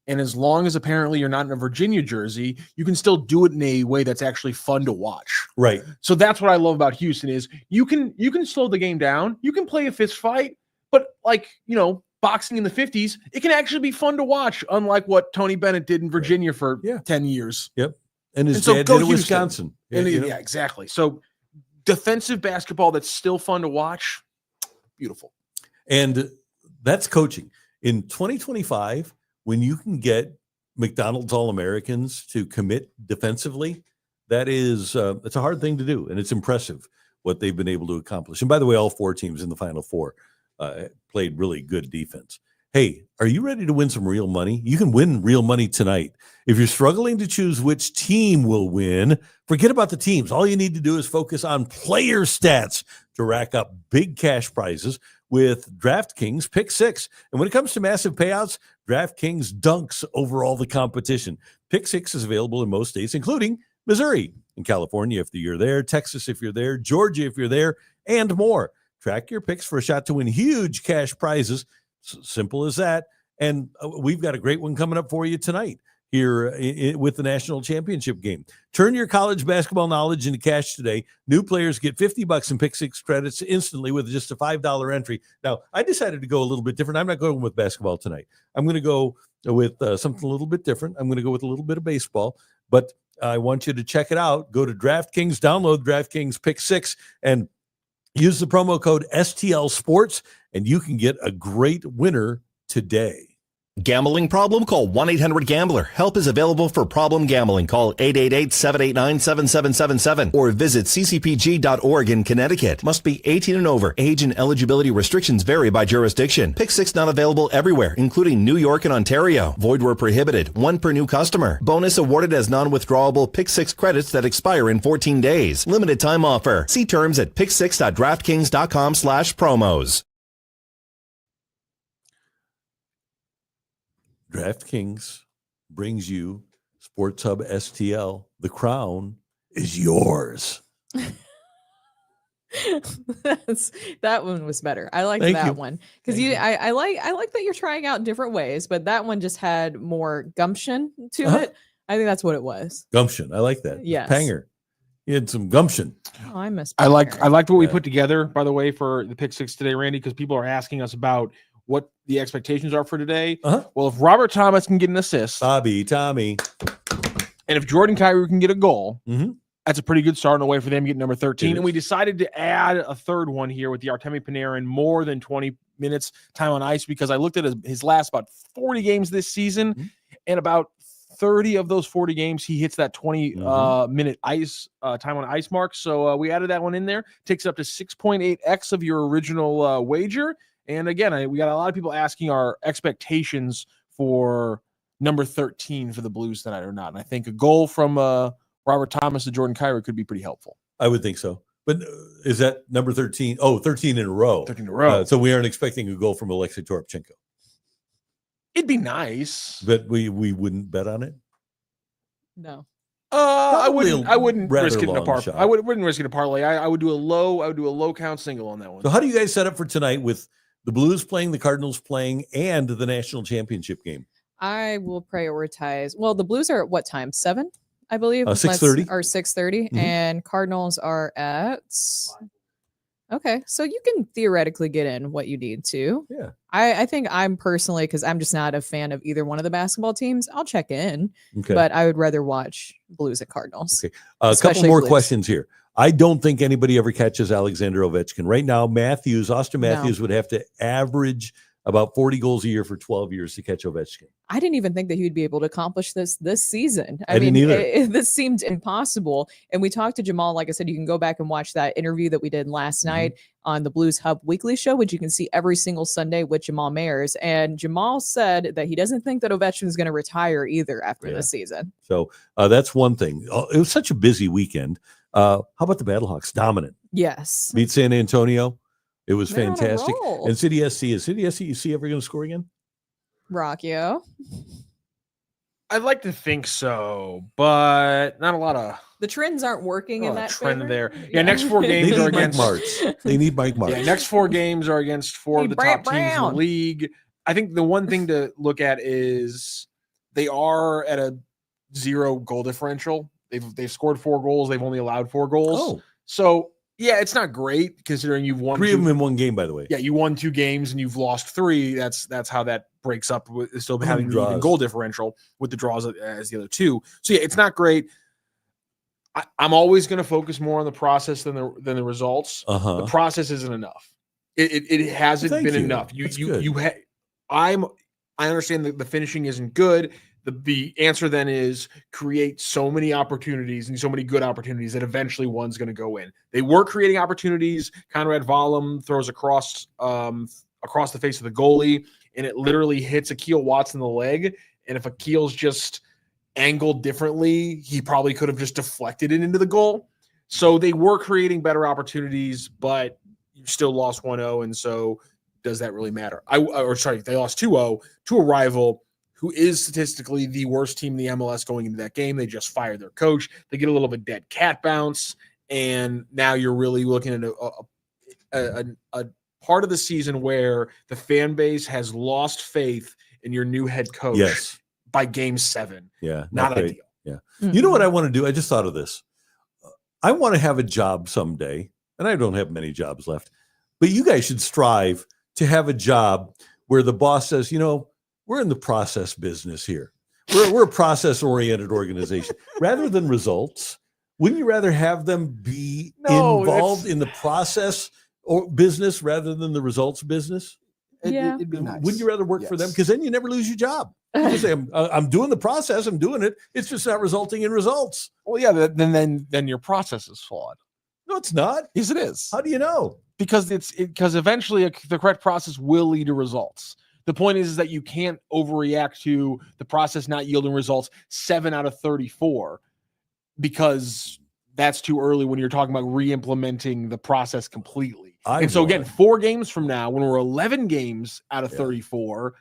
And as long as apparently you're not in a Virginia jersey, you can still do it in a way that's actually fun to watch. Right. So that's what I love about Houston is you can slow the game down. You can play a fist fight, but boxing in the 50s, it can actually be fun to watch, unlike what Tony Bennett did in Virginia for 10 years. Yep. And his so dad go did in Houston. Wisconsin. Yeah, exactly. So defensive basketball that's still fun to watch, beautiful. And that's coaching. In 2025, when you can get McDonald's All-Americans to commit defensively, that is it's a hard thing to do, and it's impressive what they've been able to accomplish. And by the way, all 4 teams in the Final Four played really good defense. Hey, are you ready to win some real money? You can win real money tonight. If you're struggling to choose which team will win, forget about the teams. All you need to do is focus on player stats to rack up big cash prizes with DraftKings Pick 6. And when it comes to massive payouts, DraftKings dunks over all the competition. Pick 6 is available in most states, including Missouri, in California if you're there, Texas if you're there, Georgia if you're there, and more. Track your picks for a shot to win huge cash prizes. Simple as that. And we've got a great one coming up for you tonight here with the national championship game. Turn your college basketball knowledge into cash today. New players get $50 in Pick 6 credits instantly with just a $5 entry. Now, I decided to go a little bit different. I'm not going with basketball tonight. I'm going to go with something a little bit different. I'm going to go with a little bit of baseball, but I want you to check it out. Go to DraftKings, download DraftKings Pick 6, and use the promo code STL Sports, and you can get a great winner today. Gambling problem? Call 1-800-GAMBLER. Help is available for problem gambling. Call 888-789-7777 or visit ccpg.org in Connecticut. Must be 18 and over. Age and eligibility restrictions vary by jurisdiction. Pick 6 not available everywhere, including New York and Ontario. Void where prohibited. 1 per new customer. Bonus awarded as non-withdrawable Pick 6 credits that expire in 14 days. Limited time offer. See terms at pick6.draftkings.com/promos. DraftKings brings you Sports Hub STL. The crown is yours. That one was better. I like that one because I like that you're trying out different ways, but that one just had more gumption to it. I think that's what it was. Gumption. I like that. Yes. Panger. You had some gumption. Oh, I miss. I liked what we put together, by the way, for the Pick 6 today, Randy, because people are asking us about what the expectations are for today. Well, if Robert Thomas can get an assist, Tommy, and if Jordan Kyrou can get a goal, that's a pretty good start in a way for them getting number 13. And we decided to add a third one here with the Artemi Panarin more than 20 minutes time on ice, because I looked at his last about 40 games this season, and about 30 of those 40 games, he hits that 20 minute ice time on ice mark. So we added that one in there. Takes up to 6.8x of your original wager. And again, we got a lot of people asking our expectations for number 13 for the Blues tonight or not. And I think a goal from Robert Thomas to Jordan Kyrou could be pretty helpful. I would think so. But is that number 13? Oh, 13 in a row. 13 in a row. So we aren't expecting a goal from Alexei Toropchenko. It'd be nice. But we wouldn't bet on it? No. I wouldn't risk it in a parlay. I wouldn't risk it in a parlay. I would do a low count single on that one. So how do you guys set up for tonight with the Blues playing, the Cardinals playing, and the national championship game? I will prioritize. Well, the Blues are at what time? 7, I believe. 6:30 or 6:30, and Cardinals are at Okay, so you can theoretically get in what you need to. Yeah. I think I'm personally, because I'm just not a fan of either one of the basketball teams, I'll check in, Okay. but I would rather watch Blues and Cardinals. Okay. A couple especially more Blues. questions here. I don't think anybody ever catches Alexander Ovechkin. Right now, Austin Matthews would have to average about 40 goals a year for 12 years to catch Ovechkin. I didn't even think that he would be able to accomplish this season. I didn't either. This seemed impossible. And we talked to Jamal. Like I said, you can go back and watch that interview that we did last night on the Blues Hub Weekly Show, which you can see every single Sunday with Jamal Mayers. And Jamal said that he doesn't think that Ovechkin is going to retire either after this season. So that's one thing. It was such a busy weekend. How about the Battlehawks? Dominant. Yes. Beat San Antonio. It was They're on a fantastic. roll. And City SC, is City SC ever going to score again? Rocchio. I'd like to think so, but not a lot of The trends aren't working in that trend favor. there. Yeah, next 4 They games need are Mike against Martz. They need Mike Martz. Yeah, next 4 games are against 4 of the Brant top teams in Brown. the league. I think the one thing to look at is they are at a 0 goal differential. They've scored 4 goals. They've only allowed 4 goals. Oh, So yeah, it's not great considering you've won 3 of them in one game, by the way. Yeah, you won 2 games and you've lost 3. That's how that breaks up with still having the even goal differential with the draws as the other 2. So yeah, it's not great. I'm always going to focus more on the process than the results. The process isn't enough. It hasn't been enough. I understand that the finishing isn't good. The answer then is create so many opportunities and so many good opportunities that eventually one's going to go in. They were creating opportunities. Conrad Vollum throws across the face of the goalie, and it literally hits Akil Watts in the leg. And if Akil's just angled differently, he probably could have just deflected it into the goal. So they were creating better opportunities, but you still lost 1-0. And so does that really matter? They lost 2-0 to a rival who is statistically the worst team in the MLS going into that game. They just fired their coach. They get a little bit dead cat bounce, and now you're really looking at a part of the season where the fan base has lost faith in your new head coach by game 7. Yeah. Not ideal. Yeah. You know what I want to do? I just thought of this. I want to have a job someday, and I don't have many jobs left, but you guys should strive to have a job where the boss says, we're in the process business here. We're a process-oriented organization. Rather than results, wouldn't you rather have them be involved in the process or business rather than the results business? It'd be nice. Wouldn't you rather work for them? Because then you never lose your job. You just say, I'm doing the process. I'm doing it. It's just not resulting in results. Well, yeah, then your process is flawed. No, it's not. Yes, it is. How do you know? Because because eventually the correct process will lead to results. The point is that you can't overreact to the process not yielding results 7 out of 34 because that's too early when you're talking about re-implementing the process completely. So again, 4 games from now, when we're 11 games out of 34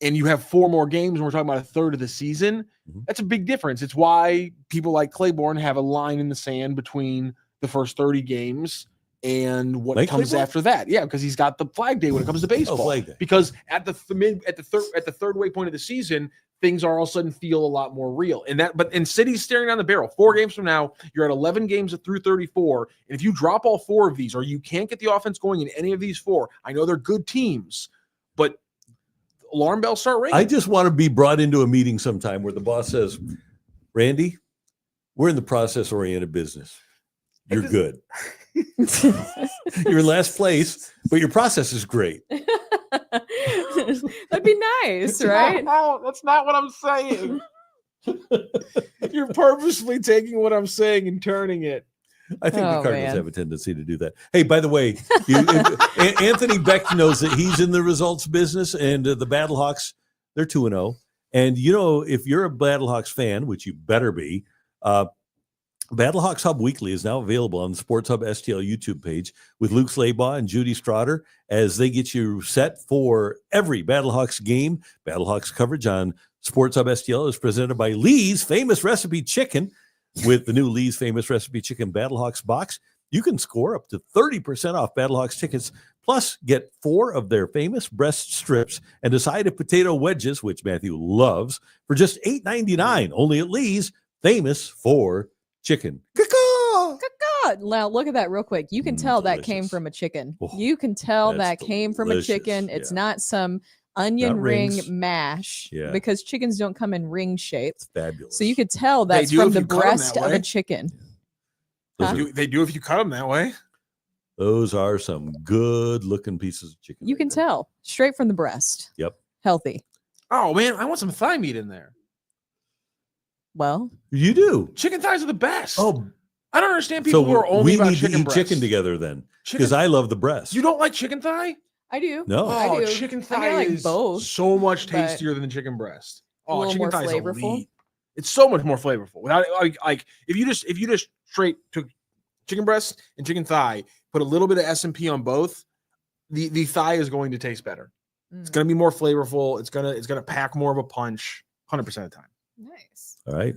and you have 4 more games and we're talking about a third of the season, that's a big difference. It's why people like Claiborne have a line in the sand between the first 30 games and what comes after that. Yeah, because he's got the flag day when it comes to baseball. Because at the third way point of the season, things are all of a sudden feel a lot more real. And City's staring down the barrel. 4 games from now, you're at 11 games through 34. And if you drop all 4 of these, or you can't get the offense going in any of these 4, I know they're good teams, but alarm bells start ringing. I just want to be brought into a meeting sometime where the boss says, Randy, we're in the process-oriented business. You're good. You're in last place, but your process is great. That'd be nice, right? No, that's not what I'm saying. You're purposely taking what I'm saying and turning it. I think the Cardinals have a tendency to do that. Hey, by the way, Anthony Beck knows that he's in the results business, and the Battlehawks, they're 2-0. And, if you're a Battlehawks fan, which you better be, Battlehawks Hub Weekly is now available on the Sports Hub STL YouTube page with Luke Slaybaugh and Judy Strotter as they get you set for every Battlehawks game. Battlehawks coverage on Sports Hub STL is presented by Lee's Famous Recipe Chicken. With the new Lee's Famous Recipe Chicken Battlehawks box, you can score up to 30% off Battlehawks tickets, plus get 4 of their famous breast strips and a side of potato wedges, which Matthew loves, for just $8.99, only at Lee's Famous for Chicken. Now look at that real quick. You can tell that came delicious. from a chicken. Oh, you can tell that's that came from a delicious. chicken. It's Yeah. not some onion Not ring rings. mash Yeah. because chickens don't come in ring shape. It's fabulous. So you could tell that's do from if the you cut 'em breast that of a way. chicken. Those, Huh? are, They do if you cut them that way. those are some good looking pieces of chicken. You right can there. tell straight from the breast. Yep. Healthy. Oh man, I want some thigh meat in there. Well, You do. Chicken thighs are the best. Oh, I don't understand people so who are only we about need to chicken eat breast. chicken together then, Chicken- because I love the breast. You don't like chicken thigh? I do. No. I Oh, do. chicken I thigh mean, I like is both, so much but tastier than chicken breast. a Oh, little chicken more thigh is flavorful. elite. It's so much more flavorful. Without like if you just straight took chicken breast and chicken thigh, put a little bit of S&P on both, the thigh is going to taste better. It's going to be more flavorful. It's gonna pack more of a punch 100% of the time. Nice. All right.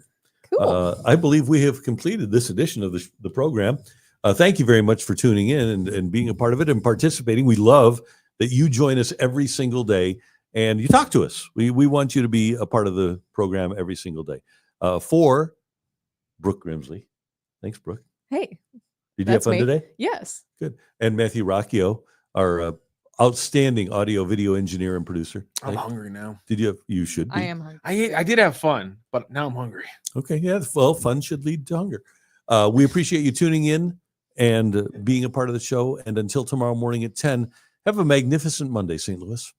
Cool. I believe we have completed this edition of the program. Thank you very much for tuning in and being a part of it and participating. We love that you join us every single day and you talk to us. We want you to be a part of the program every single day. For Brooke Grimsley. Thanks, Brooke. Hey. Did you have fun today? Yes. Good. And Matthew Rocchio, our outstanding audio video engineer and producer. I'm hungry now. Did you have, you should be. I am hungry. I did have fun, but now I'm hungry. Okay. Yeah. Well, fun should lead to hunger. We appreciate you tuning in and being a part of the show. And until tomorrow morning at 10, have a magnificent Monday, St. Louis.